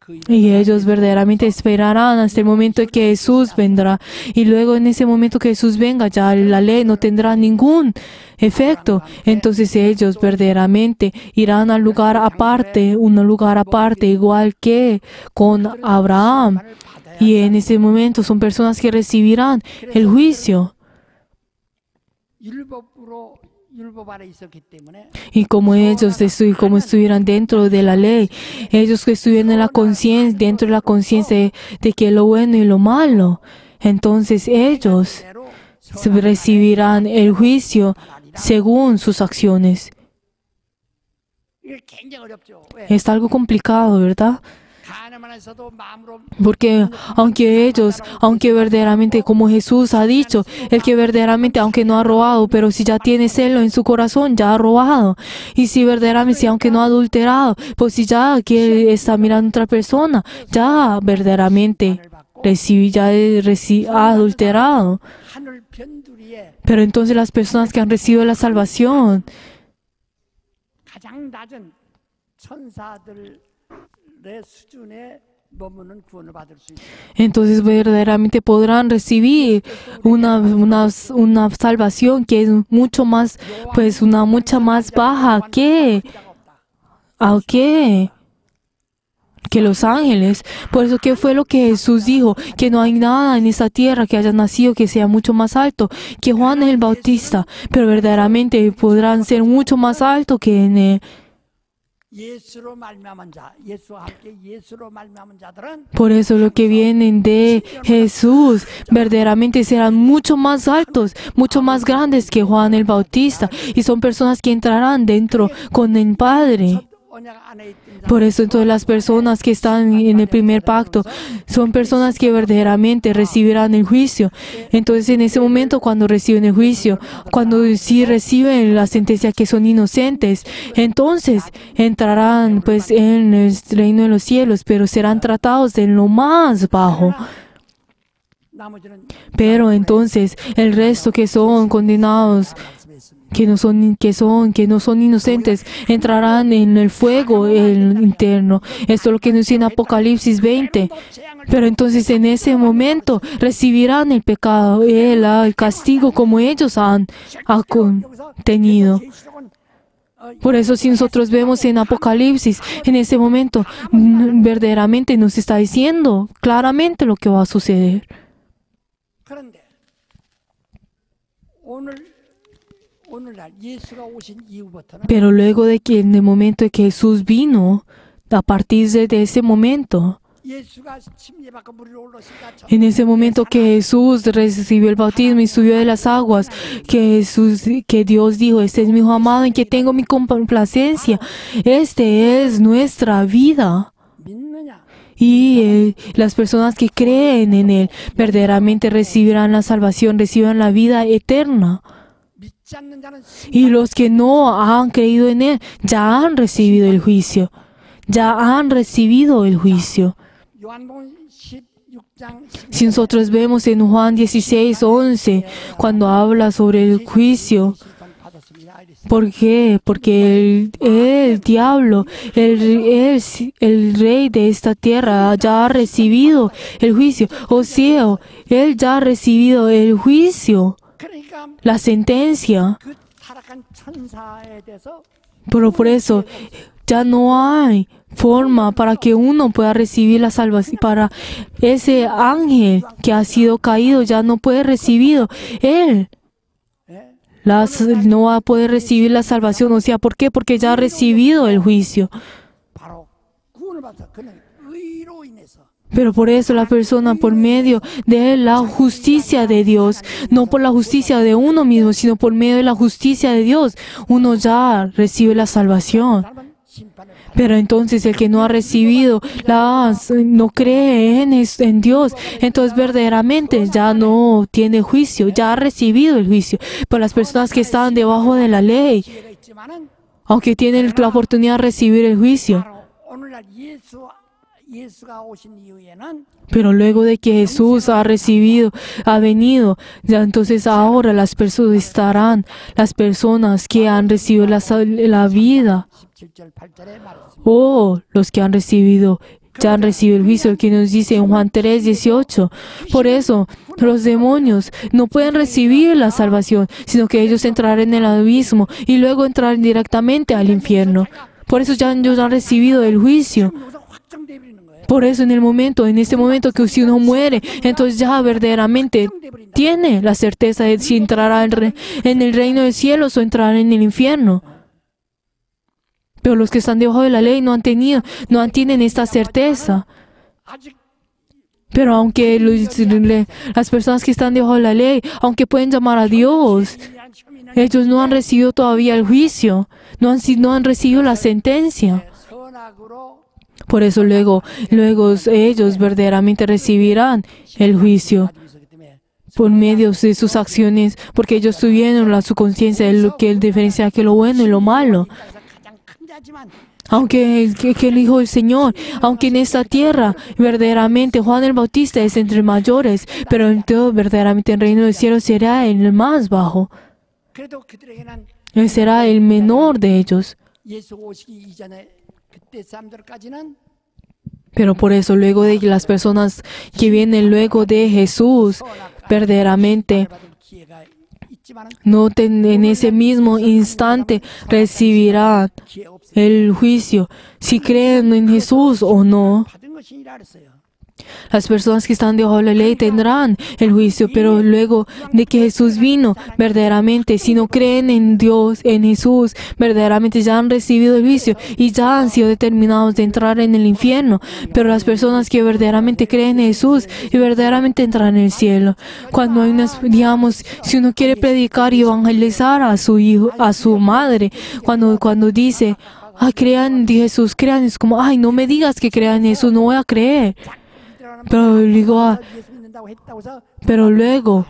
그 Y ellos verdaderamente esperarán hasta el momento en que Jesús vendrá. Y luego en ese momento que Jesús venga, ya la ley no tendrá ningún efecto. Entonces ellos verdaderamente irán al lugar aparte, un lugar aparte, igual que con Abraham. Y en ese momento son personas que recibirán el juicio. 율법 아래 있었기 때문에 Y como ellos como estuvieran dentro de la ley, ellos que estuvieran en la conciencia, dentro de la conciencia de que lo bueno y lo malo, entonces ellos recibirán el juicio según sus acciones. 이게 굉장히 어렵죠. 왜? Es algo complicado, ¿verdad? 가늠 안에서도 마음으로 Porque aunque verdaderamente, como Jesús ha dicho, el que verdaderamente, aunque no ha robado, pero si ya tiene celo en su corazón, ya ha robado. Y si verdaderamente, si aunque no ha adulterado, pues si ya que está mirando a otra persona, ya verdaderamente ha adulterado. 하늘 변두리에 Pero entonces las personas que han recibido la salvación, 가장 낮은 천사들의 수준에 머무는 구원을 받을 수 있어요. entonces verdaderamente podrán recibir una salvación que es mucho más, pues una mucha más baja que los ángeles. Por eso, ¿qué fue lo que Jesús dijo? Que no hay nada en esta tierra que haya nacido que sea mucho más alto que Juan el Bautista, pero verdaderamente podrán ser mucho más alto que en él. 예수로 말미암은 자, 예수와 함께 예수로 말미암은 자들은 Por eso lo que vienen de Jesús verdaderamente serán mucho más altos, mucho más grandes que Juan el Bautista, y son personas que entrarán dentro con el Padre. 언약 안에 있던 Por eso entonces las personas que están en el primer pacto son personas que verdaderamente recibirán el juicio. Entonces en ese momento cuando reciben el juicio, cuando sí reciben la sentencia que son inocentes, entonces entrarán pues en el reino de los cielos, pero serán tratados de lo más bajo. 나머지는 Pero entonces el resto que son condenados, que no son inocentes, entrarán en el fuego interno. Esto es lo que nos dice en Apocalipsis 20. Pero entonces en ese momento recibirán el pecado, el castigo como ellos han tenido. Por eso si nosotros vemos en Apocalipsis, en ese momento verdaderamente nos está diciendo claramente lo que va a suceder. 그런데 오늘날 예수가 오신 이후부터는 Pero luego de que en el momento de que Jesús vino, a partir de ese momento, 예수가 침례받고 물을 올라오시니까 en ese momento que Jesús recibió el bautismo y subió de las aguas, que Dios dijo, este es mi hijo amado en que tengo mi complacencia, este es nuestra vida. 믿느냐? Y las personas que creen en Él verdaderamente recibirán la salvación, recibirán la vida eterna. 믿지 않는 자는 Y los que no han creído en Él ya han recibido el juicio. Ya han recibido el juicio. 요한복음 16장 Si nosotros vemos en Juan 16:11, cuando habla sobre el juicio, 받았습니다. ¿por qué? Porque el diablo, el rey de esta tierra ya ha recibido el juicio. O sea, él ya ha recibido el juicio, 그러니까 la sentencia. 그 타락한 천사에 대해서 Pero por eso ya no hay forma para que uno pueda recibir la salvación. Para ese ángel que ha sido caído ya no puede recibir. Él no va a poder recibir la salvación. O sea, ¿por qué? Porque ya ha recibido el juicio. 바로 구원을 받아 그는 의로 인해서 Pero por eso la persona, por medio de la justicia de Dios, no por la justicia de uno mismo, sino por medio de la justicia de Dios, uno ya recibe la salvación. 사람은 심판을 받아. Pero entonces el que no ha recibido, no cree en Dios, entonces verdaderamente ya no tiene juicio, ya ha recibido el juicio. Pero las personas que están debajo de la ley, 기회가 있지만은 aunque tienen la oportunidad de recibir el juicio, 바로 오늘날 예수가 오신 이후에는 pero luego de que Jesús ha venido, ya entonces ahora las personas que han recibido la vida, 17절 8절에 말했습니다. o los que ya han recibido el juicio, que nos dice en Juan 3:18. Por eso, los demonios no pueden recibir la salvación, sino que ellos entrarán en el abismo y luego entrarán directamente al infierno. Por eso ya ellos han recibido el juicio. 여기서 확정돼 버리는 거예요. Por eso en este momento que si uno muere, entonces ya verdaderamente tiene la certeza de si entrará en el reino del cielo o entrará en el infierno. Pero los que están debajo de la ley no tienen esta certeza. 아직 Pero aunque las personas que están debajo de la ley, aunque pueden llamar a Dios, 이한 혐의는 ellos no han recibido todavía el juicio, no han recibido la sentencia. 선악으로 Por eso luego ellos verdaderamente recibirán el juicio por medio de sus acciones, porque ellos tuvieron su conciencia de lo que diferencia que lo bueno y lo malo. Aunque que el Hijo del Señor, aunque en esta tierra verdaderamente Juan el Bautista es entre mayores, pero en todo verdaderamente el reino del cielo será el más bajo. 그래도 그들에게는 Él será el menor de ellos. 예수 오시기 이전에 그때 사람들까지는 Pero por eso luego de las personas que vienen luego de Jesús, verdaderamente 받을 기회가 있지만 no en ese mismo instante recibirán 기회 없어요. el juicio, si creen en Jesús o no. 받은 것이니라 그랬어요. Las personas que están debajo de la ley tendrán el juicio, pero luego de que Jesús vino, verdaderamente, si no creen en Dios, en Jesús, verdaderamente ya han recibido el juicio y ya han sido determinados de entrar en el infierno. Pero las personas que verdaderamente creen en Jesús y verdaderamente entran en el cielo. Cuando hay unas, digamos, si uno quiere predicar y evangelizar a su hijo, a su madre, cuando dice, crean en Jesús, crean, es como, no me digas que crean en Jesús, no voy a creer. Pero digo, 예수 믿는다고 했다고 해서 pero luego,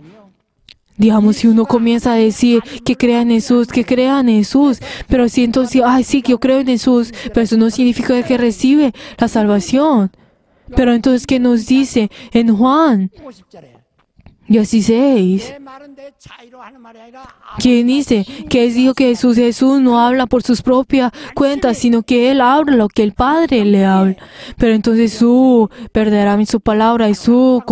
digamos, si uno comienza a decir que crean en Jesús, pero si entonces, sí, que yo creo en Jesús, pero eso no significa que recibe la salvación. Pero entonces, ¿qué nos dice en Juan 50절에 16? 내 말은 내 자의로 하는 말이 아니라 ¿Quién dice que dijo que Jesús no habla por sus propias cuentas, sino que Él habla lo que el Padre le habla? Pero entonces verdaderamente su palabra y su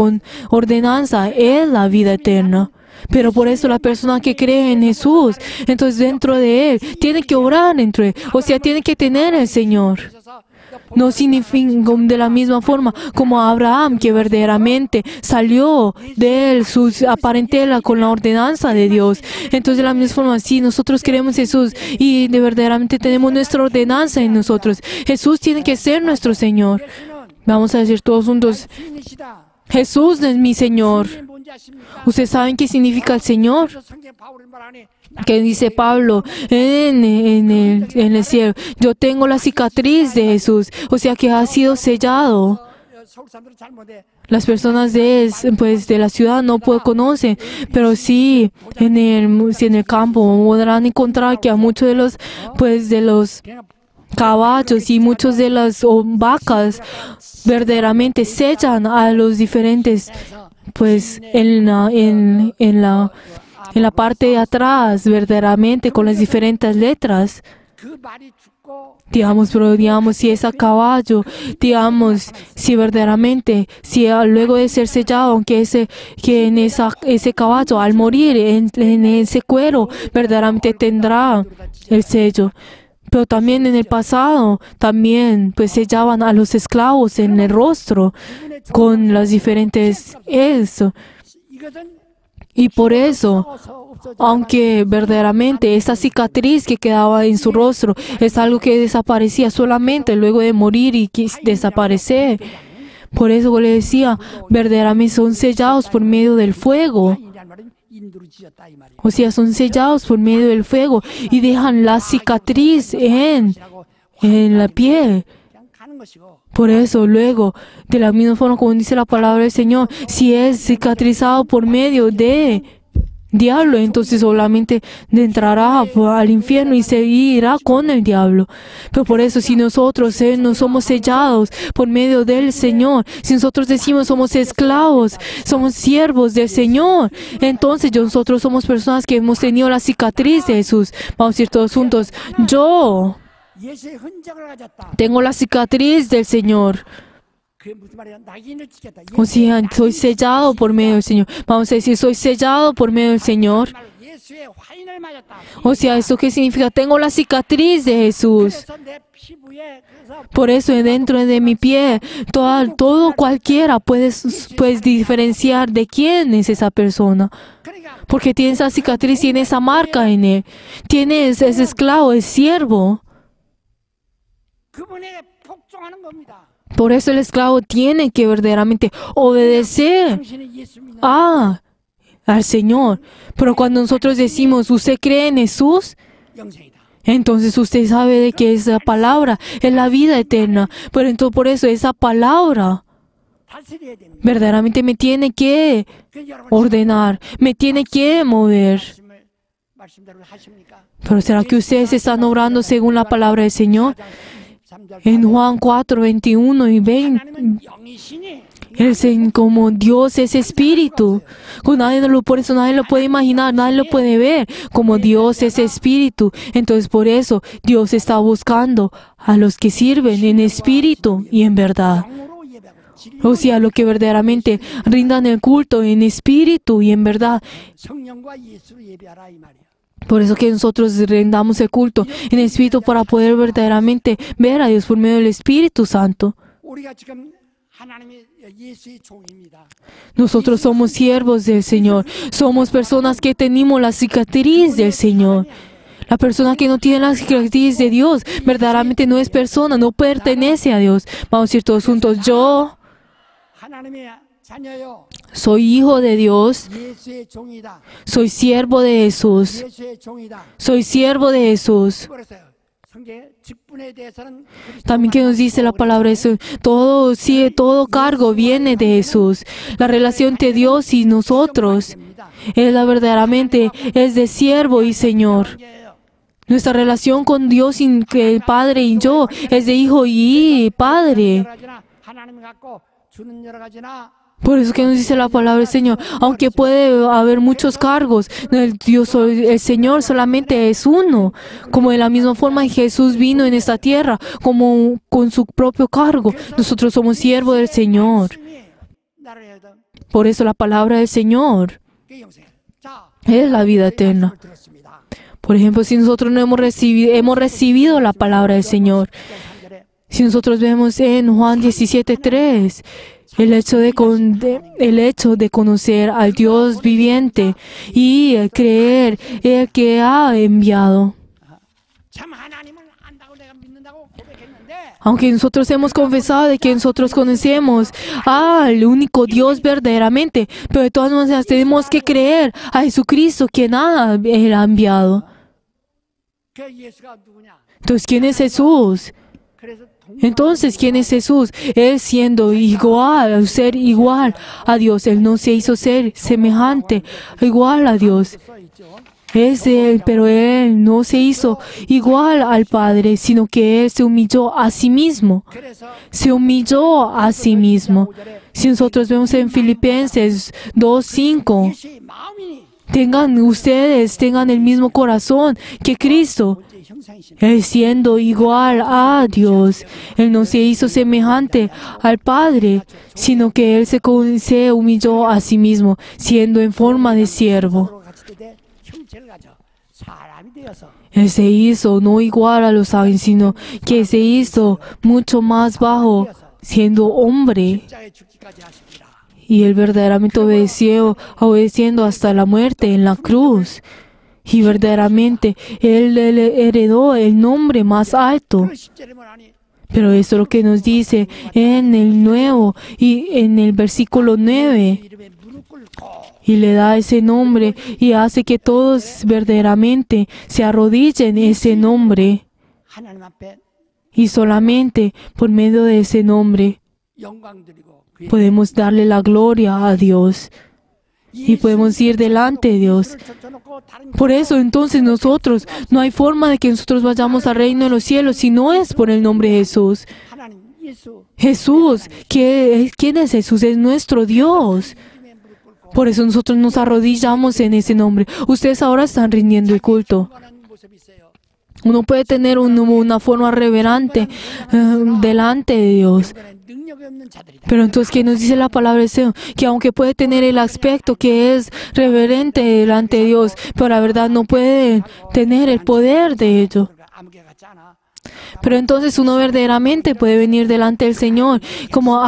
ordenanza es la vida eterna. Pero por eso la persona que cree en Jesús, entonces dentro de Él, tiene que orar dentro de Él. O sea, tiene que tener el Señor. No significa de la misma forma como Abraham, que verdaderamente salió de él su parentela con la ordenanza de Dios. Entonces, de la misma forma, si nosotros queremos Jesús y de verdaderamente tenemos nuestra ordenanza en nosotros, Jesús tiene que ser nuestro Señor. Vamos a decir todos juntos, 주인이시다. Jesús es mi Señor. 주인이 뭔지 아십니까? ¿Ustedes saben qué significa el Señor? 그래서 성경 바울은 말하니 Que dice Pablo en el cielo, yo tengo la cicatriz de Jesús, o sea que ha sido sellado. 서울 사람들은 잘 못해. Las personas de la ciudad no conocen, pero sí en el campo podrán encontrar que a muchos de los 그냥 caballos y muchos de las vacas verdaderamente sellan a los diferentes, en la parte de atrás, verdaderamente con las diferentes letras. 그 말이 죽고 Digamos, si es a caballo, si verdaderamente, si luego de ser sellado, aunque ese caballo al morir en ese cuero, verdaderamente tendrá el sello. Pero también en el pasado, sellaban a los esclavos en el rostro con las diferentes eso. 이것은 Y por eso, aunque verdaderamente esa cicatriz que quedaba en su rostro es algo que desaparecía solamente luego de morir y desaparecer. Por eso le decía, verdaderamente son sellados por medio del fuego. 이란 말은 인도로 지었다 이 말이에요. O sea, son sellados por medio del fuego y dejan la cicatriz en la piel. 그냥 가는 것이고 Por eso luego, de la misma forma como dice la palabra del Señor, si es cicatrizado por medio de diablo, entonces solamente entrará al infierno y se irá con el diablo. Pero por eso, si nosotros no somos sellados por medio del Señor, si nosotros decimos somos esclavos, somos siervos del Señor, entonces nosotros somos personas que hemos tenido la cicatriz de Jesús. Vamos a ir todos juntos. Yo 예수의 흔적을 가졌다. tengo la cicatriz del Señor. 그게 무슨 말이야? 낙인을 찍혔다. O sea, soy sellado por medio del Señor. Vamos a decir, soy sellado por medio del Señor. 예수의 화인을 맞았다. O sea, ¿eso qué significa? Tengo la cicatriz de Jesús. 그래서 내 피부에 그래서 Por eso dentro de mi piel, todo cualquiera puede diferenciar de quién es esa persona. 그러니까 Porque tiene esa cicatriz, tiene esa marca en él. Es esclavo, es siervo. 그분에게 복종하는 겁니다. Por eso el esclavo tiene que verdaderamente obedecer 당신이 예수 믿는 al Señor. Pero cuando nosotros decimos, ¿usted cree en Jesús? 영생이다. Entonces usted sabe de que esa palabra es la vida eterna. Pero entonces por eso esa palabra 다스려야 됩니다. verdaderamente me tiene que 그 여러분 ordenar, me tiene que mover. 말씀대로 하십니까? Pero ¿será que ustedes están obrando según la palabra del Señor? En Juan 4, 21 y 20, 하나님은 영이시니 como Dios es espíritu. Por eso nadie lo puede imaginar, nadie lo puede ver. Como Dios es espíritu. Entonces por eso Dios está buscando a los que sirven en espíritu y en verdad. 영으로 예배하고 진리로 O sea, lo que verdaderamente rindan el culto en espíritu y en verdad. 성령과 예수로 예배하라 이 말이야. Por eso que nosotros rendamos el culto en espíritu para poder verdaderamente ver a Dios por medio del Espíritu Santo. 우리가 지금 하나님의 예수의 종입니다. Nosotros somos siervos del Señor. Somos personas que tenemos la cicatriz del Señor. La persona que no tiene la cicatriz de Dios verdaderamente no es persona, no pertenece a Dios. Vamos a decir todos juntos, yo 하나님의 자녀요. soy hijo de Dios, 예수의 종이다. soy siervo de Jesús, 예수의 종이다. soy siervo de Jesús. 그래서 성경의 직분에 대해서는 También que nos dice la palabra de Jesús, todo, sí, todo cargo viene de Jesús. La relación entre Dios y nosotros es verdaderamente es de siervo y Señor. Nuestra relación con Dios y que el Padre y yo es de hijo y padre. 하나님 갖고 주는 여러 가지나 Por eso que nos dice la palabra del Señor, aunque puede haber muchos cargos, el Señor solamente es uno. Como de la misma forma Jesús vino en esta tierra, como con su propio cargo. Nosotros somos siervos del Señor. 나를 해도 Por eso la palabra del Señor 그 영생. 자, es la vida eterna. 들었습니다. Por ejemplo, si nosotros no hemos recibido la palabra del Señor, si nosotros vemos en Juan 17:3, el hecho de conocer al Dios viviente y creer el que ha enviado. 참 하나님을 안다고 내가 믿는다고 고백했는데 Aunque nosotros hemos confesado de que nosotros conocemos al único Dios verdaderamente, pero de todas maneras tenemos que creer a Jesucristo, quien Él ha enviado. 그 예수가 누구냐? Entonces, ¿quién es Jesús? 그래서 Entonces, ¿quién es Jesús? Él siendo igual, ser igual a Dios. Él no se hizo ser semejante, igual a Dios. 써 있죠. Es Él, pero Él no se hizo igual al Padre, sino que Él se humilló a sí mismo. 그래서 Se humilló a sí mismo. Si nosotros vemos en Filipenses 2:5, 예수의 마음이 tengan el mismo corazón que Cristo. 제 형상이신 Él siendo igual a Dios, Él no se hizo semejante al Padre, sino que Él se humilló a sí mismo, siendo en forma de siervo. 같이 때 형체를 가져 사람이 되어서 Él se hizo no igual a los ángeles, sino que se hizo mucho más bajo, siendo hombre. 십자가에 죽기까지 하십니다. Y Él verdaderamente obedeciendo hasta la muerte en la cruz. Y verdaderamente Él heredó el nombre más alto. 그 십자를 말하니 Pero eso es lo que nos dice en el nuevo y en el versículo 9. 이름에 무릎 꿇고 Y le da ese nombre y hace que todos verdaderamente se arrodillen en ese nombre. 하나님 앞에 Y solamente por medio de ese nombre 영광 드리고 그의 podemos darle la gloria a Dios. Y podemos ir delante de Dios. Por eso entonces nosotros, no hay forma de que nosotros vayamos al reino de los cielos si no es por el nombre de Jesús. 하나님 예수 Jesús, ¿quién es Jesús? Es nuestro Dios. 이름에 무릎 꿇고 Por eso nosotros nos arrodillamos en ese nombre. Ustedes ahora están rindiendo el culto. 하는 모습이 있어요. Uno puede tener una forma reverente delante de Dios. 이번에 능력이 없는 자들이다. Pero entonces, ¿qué nos dice la palabra del Señor? Que aunque puede tener el aspecto que es reverente delante de Dios, pero la verdad no puede tener el poder de ello. 아무개 같지 않아. Pero entonces uno verdaderamente puede venir delante del Señor como,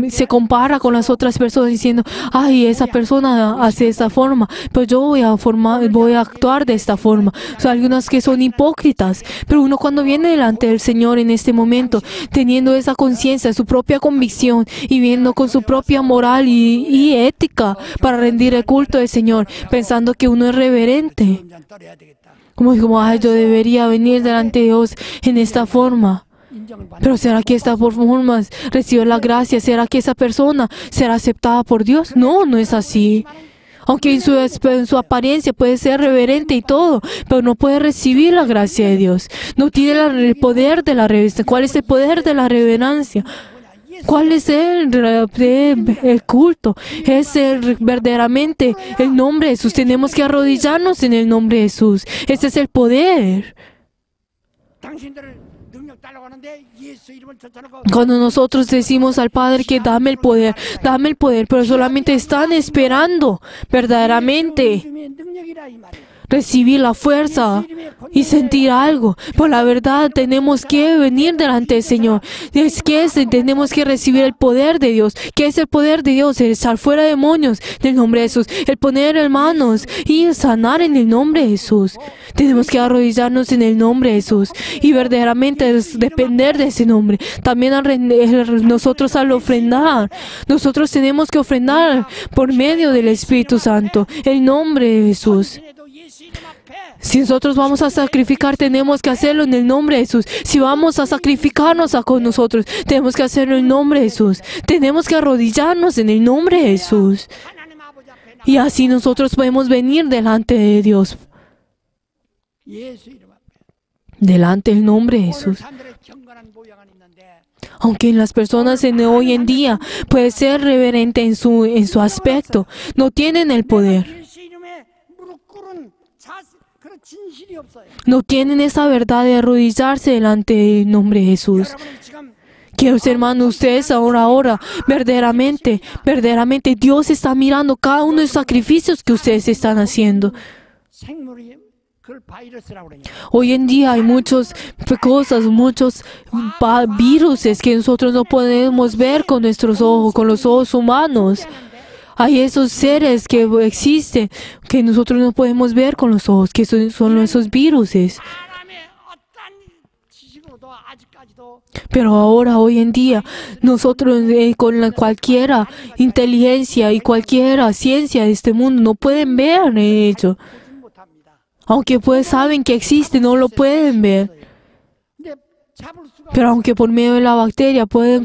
se compara con las otras personas diciendo, esa persona hace de esta forma, pero yo voy a actuar de esta forma. O sea, algunas que son hipócritas, pero uno cuando viene delante del Señor en este momento, teniendo esa conciencia, su propia convicción y viendo con su propia moral y ética para rendir el culto del Señor, pensando que uno es reverente. 점점 떨어야 되겠다. Como "Ay, yo debería venir delante de Dios en esta forma. 인정을 받는 Pero ¿será que esta forma recibe la gracia? ¿Será que esa persona será aceptada por Dios? No, no es así. Aunque en su apariencia puede ser reverente y todo, pero no puede recibir la gracia de Dios. No tiene el poder de la reverencia. ¿Cuál es el poder de la reverencia? ¿Cuál es el culto? Es verdaderamente el nombre de Jesús. Tenemos que arrodillarnos en el nombre de Jesús. Ese es el poder. 당신들을 능력 달라고 하는데 예수 이름을 쫓아놓고 Cuando nosotros decimos al Padre que dame el poder, pero solamente están esperando verdaderamente 이름의 능력이라 이 말이에요. recibir la fuerza y sentir algo. Por la verdad, tenemos que venir delante del Señor. Tenemos que recibir el poder de Dios. ¿Qué es el poder de Dios? El echar fuera demonios en el nombre de Jesús. El poner en manos y sanar en el nombre de Jesús. Tenemos que arrodillarnos en el nombre de Jesús y verdaderamente depender de ese nombre. También nosotros al ofrendar, nosotros tenemos que ofrendar por medio del Espíritu Santo el nombre de Jesús. 당신에도 예수 이름 앞에 Si nosotros vamos a sacrificar, tenemos que hacerlo en el nombre de Jesús. Si vamos a sacrificarnos con nosotros, tenemos que hacerlo en el nombre de Jesús. Tenemos que arrodillarnos en el nombre de Jesús. 하나님 아버지 앞에 Y así nosotros podemos venir delante de Dios, 예수 이름 앞에 delante del nombre de 오늘 Jesús. 사람들의 경건한 모양은 있는데 Aunque en las personas hoy en día puede ser reverente en su aspecto, no tienen el poder. 예수 이름에 무릎 꿇은 그런 진실이 없어요. No tienen esa verdad de arrodillarse delante del nombre de Jesús. 여러분은 지금 Queridos hermanos, ustedes ahora, verdaderamente, Dios está mirando cada uno de los sacrificios que ustedes están haciendo. 생물이 그걸 바이러스라고 그러냐. Hoy en día hay muchas cosas, muchos virus que nosotros no podemos ver con nuestros ojos, con los ojos humanos. Hay esos seres que existen que nosotros no podemos ver con los ojos, que son esos virus. 사람의 어떤 지식으로도 아직까지도 Pero ahora, hoy en día, nosotros con cualquiera inteligencia y cualquiera ciencia de este mundo no pueden ver ello. 보지 못합니다. Aunque pues saben que existe, no lo pueden ver. 근데 잡을 수가 Pero aunque por medio de la bacteria pueden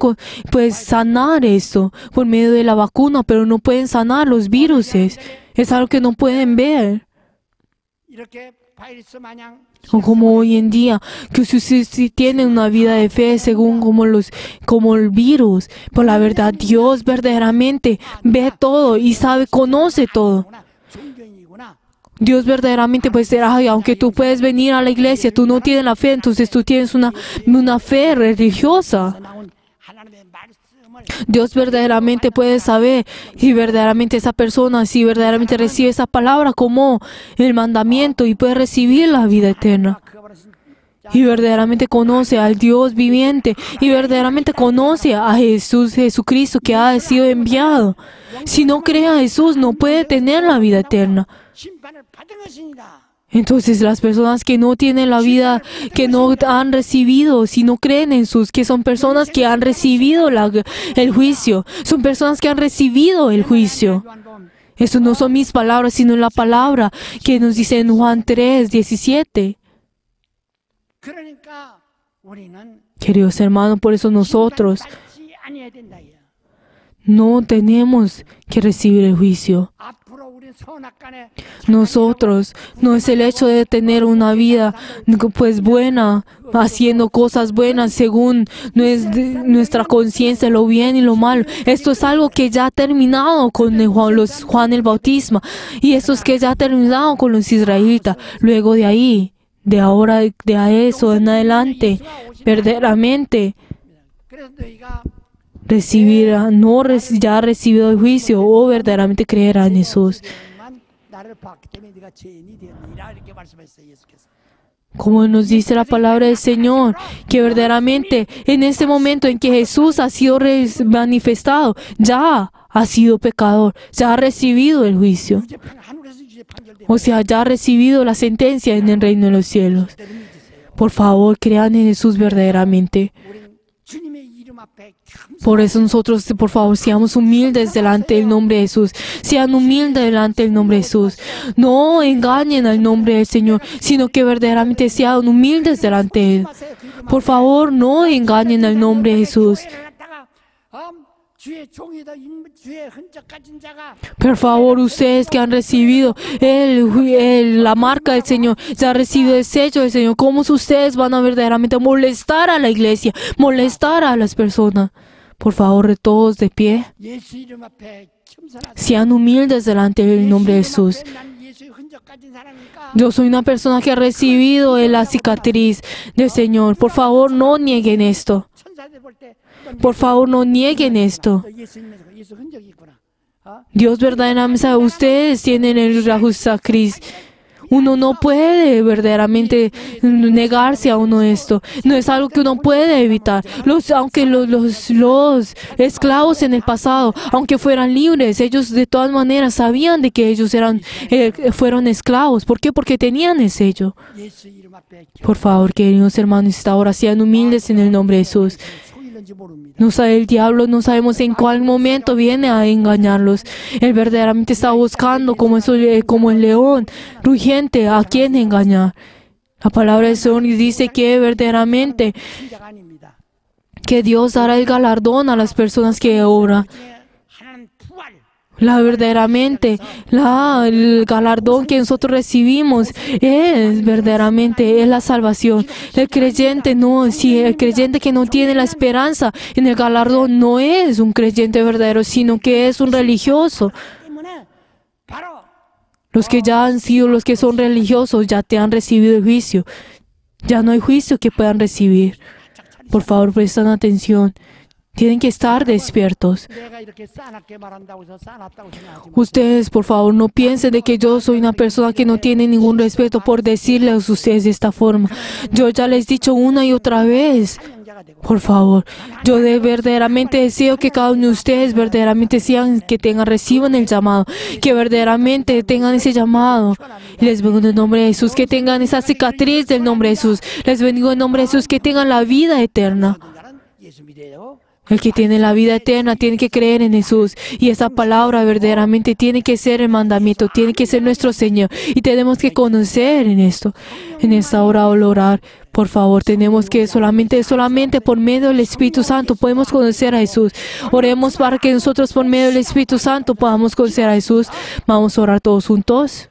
sanar esto, por medio de la vacuna, pero no pueden sanar los virus. Es algo que no pueden ver. 이렇게 바이러스 마냥 O como hoy en día, que si tienen una vida de fe según como el virus. Por la verdad, Dios verdaderamente ve todo y conoce todo. 종교인이구나. Dios verdaderamente puede decir, "Ay, aunque tú puedes venir a la iglesia, tú no tienes la fe, entonces tú tienes una fe religiosa." 나온 하나님의 말씀을 Dios verdaderamente puede saber si verdaderamente esa persona, si verdaderamente recibe esa palabra como el mandamiento y puede recibir la vida eterna. 그가 버리신 Y verdaderamente conoce al Dios viviente y verdaderamente conoce a Jesucristo que ha sido enviado. Si no cree a Jesús, no puede tener la vida eterna. 심판을 받은 것이니라. Entonces las personas que no tienen la vida, que no han recibido, si no creen en Jesús, que son personas que han recibido el juicio, son personas que han recibido el juicio. 요한복음 Eso no son mis palabras, sino la palabra que nos dice en Juan 3:17. 그러니까 우리는 Queridos hermanos, por eso nosotros 받지 아니해야 된다. 이야. no tenemos que recibir el juicio. 앞으로 우리 선악간에 Nosotros no es el hecho de tener una vida pues buena, haciendo cosas buenas según nuestra conciencia, lo bien y lo malo. Esto es algo que ya ha terminado con Juan el Bautista y esto es que ya ha terminado con los israelitas. Luego de ahí, de eso en adelante, verdaderamente 그래서 너희가 ya ha recibido el juicio o verdaderamente creerá en Jesús. 만 나를 봤기 때문에 네가 죄인이 되었느니라 이렇게 말씀했어요 예수께서. Como nos dice la palabra del Señor, que verdaderamente en este momento en que Jesús ha sido manifestado, ya ha sido pecador, ya ha recibido el juicio. 유죄판 하늘에서 유죄 판결되고 O sea, ya ha recibido la sentencia en el reino de los cielos. 믿으세요. Por favor, crean en Jesús verdaderamente. 우리는 주님의 이름을 이름 앞에 Por eso nosotros, por favor, seamos humildes delante del nombre de Jesús. Sean humildes delante del nombre de Jesús. No engañen al nombre del Señor, sino que verdaderamente sean humildes delante de Él. Por favor, no engañen al nombre de Jesús. Por favor, ustedes que han recibido la marca del Señor, ya han recibido el sello del Señor, ¿cómo ustedes van a verdaderamente molestar a la iglesia, molestar a las personas? Por favor, todos de pie, 예수 이름 앞에 겸손하세요. sean humildes delante del nombre de Jesús. 난 예수의 흔적 가진 사람이니까 Yo soy una persona que ha recibido la cicatriz del Señor. Por favor, no nieguen esto. 천사들 볼때 Por favor, no nieguen esto. 예수 있는 예수 흔적이 있구나. Dios verdaderamente sabe, ustedes tienen el cicatriz. Uno no puede verdaderamente negarse a uno esto. No es algo que uno puede evitar. Aunque los esclavos en el pasado, aunque fueran libres, ellos de todas maneras sabían de que ellos fueron esclavos. ¿Por qué? Porque tenían el sello. 예수 이름 앞에 Por favor, queridos hermanos, esta hora sean humildes en el nombre de Jesús. 속이 있는지 모릅니다. No sabe el diablo, no sabemos en cuál momento viene a engañarlos. Él verdaderamente está buscando como el león rugiente a quien engañar. La palabra del Señor dice que verdaderamente 시작 아닙니다. que Dios dará el galardón a las personas que obran. 하나님 부활 Verdaderamente, el galardón que nosotros recibimos es verdaderamente es la salvación. El creyente el creyente que no tiene la esperanza en el galardón no es un creyente verdadero, sino que es un religioso. 때문에 바로 Los que ya han sido, los que son religiosos, ya te han recibido el juicio. Ya no hay juicio que puedan recibir. Por favor, prestan atención. Tienen que estar despiertos. 내가 이렇게 싸납게 말한다고 해서 싸납다고 생각하지 마. Ustedes, por favor, no piensen de que yo soy una persona que no tiene ningún respeto por decirles a ustedes de esta forma. Yo ya les he dicho una y otra vez. 사명자가 되고 Por favor, yo verdaderamente deseo que cada uno de ustedes verdaderamente reciban el llamado, que verdaderamente tengan ese llamado. Les bendigo en el nombre de Jesús, que tengan esa cicatriz del nombre de Jesús. Les bendigo en el nombre de Jesús, que tengan la vida eterna. 자는 예수 믿어요. El que tiene la vida eterna tiene que creer en Jesús. Y esa palabra verdaderamente tiene que ser el mandamiento, tiene que ser nuestro Señor. Y tenemos que conocer en esto. En esta hora al orar, por favor, tenemos que solamente por medio del Espíritu Santo podemos conocer a Jesús. Oremos para que nosotros por medio del Espíritu Santo podamos conocer a Jesús. Vamos a orar todos juntos.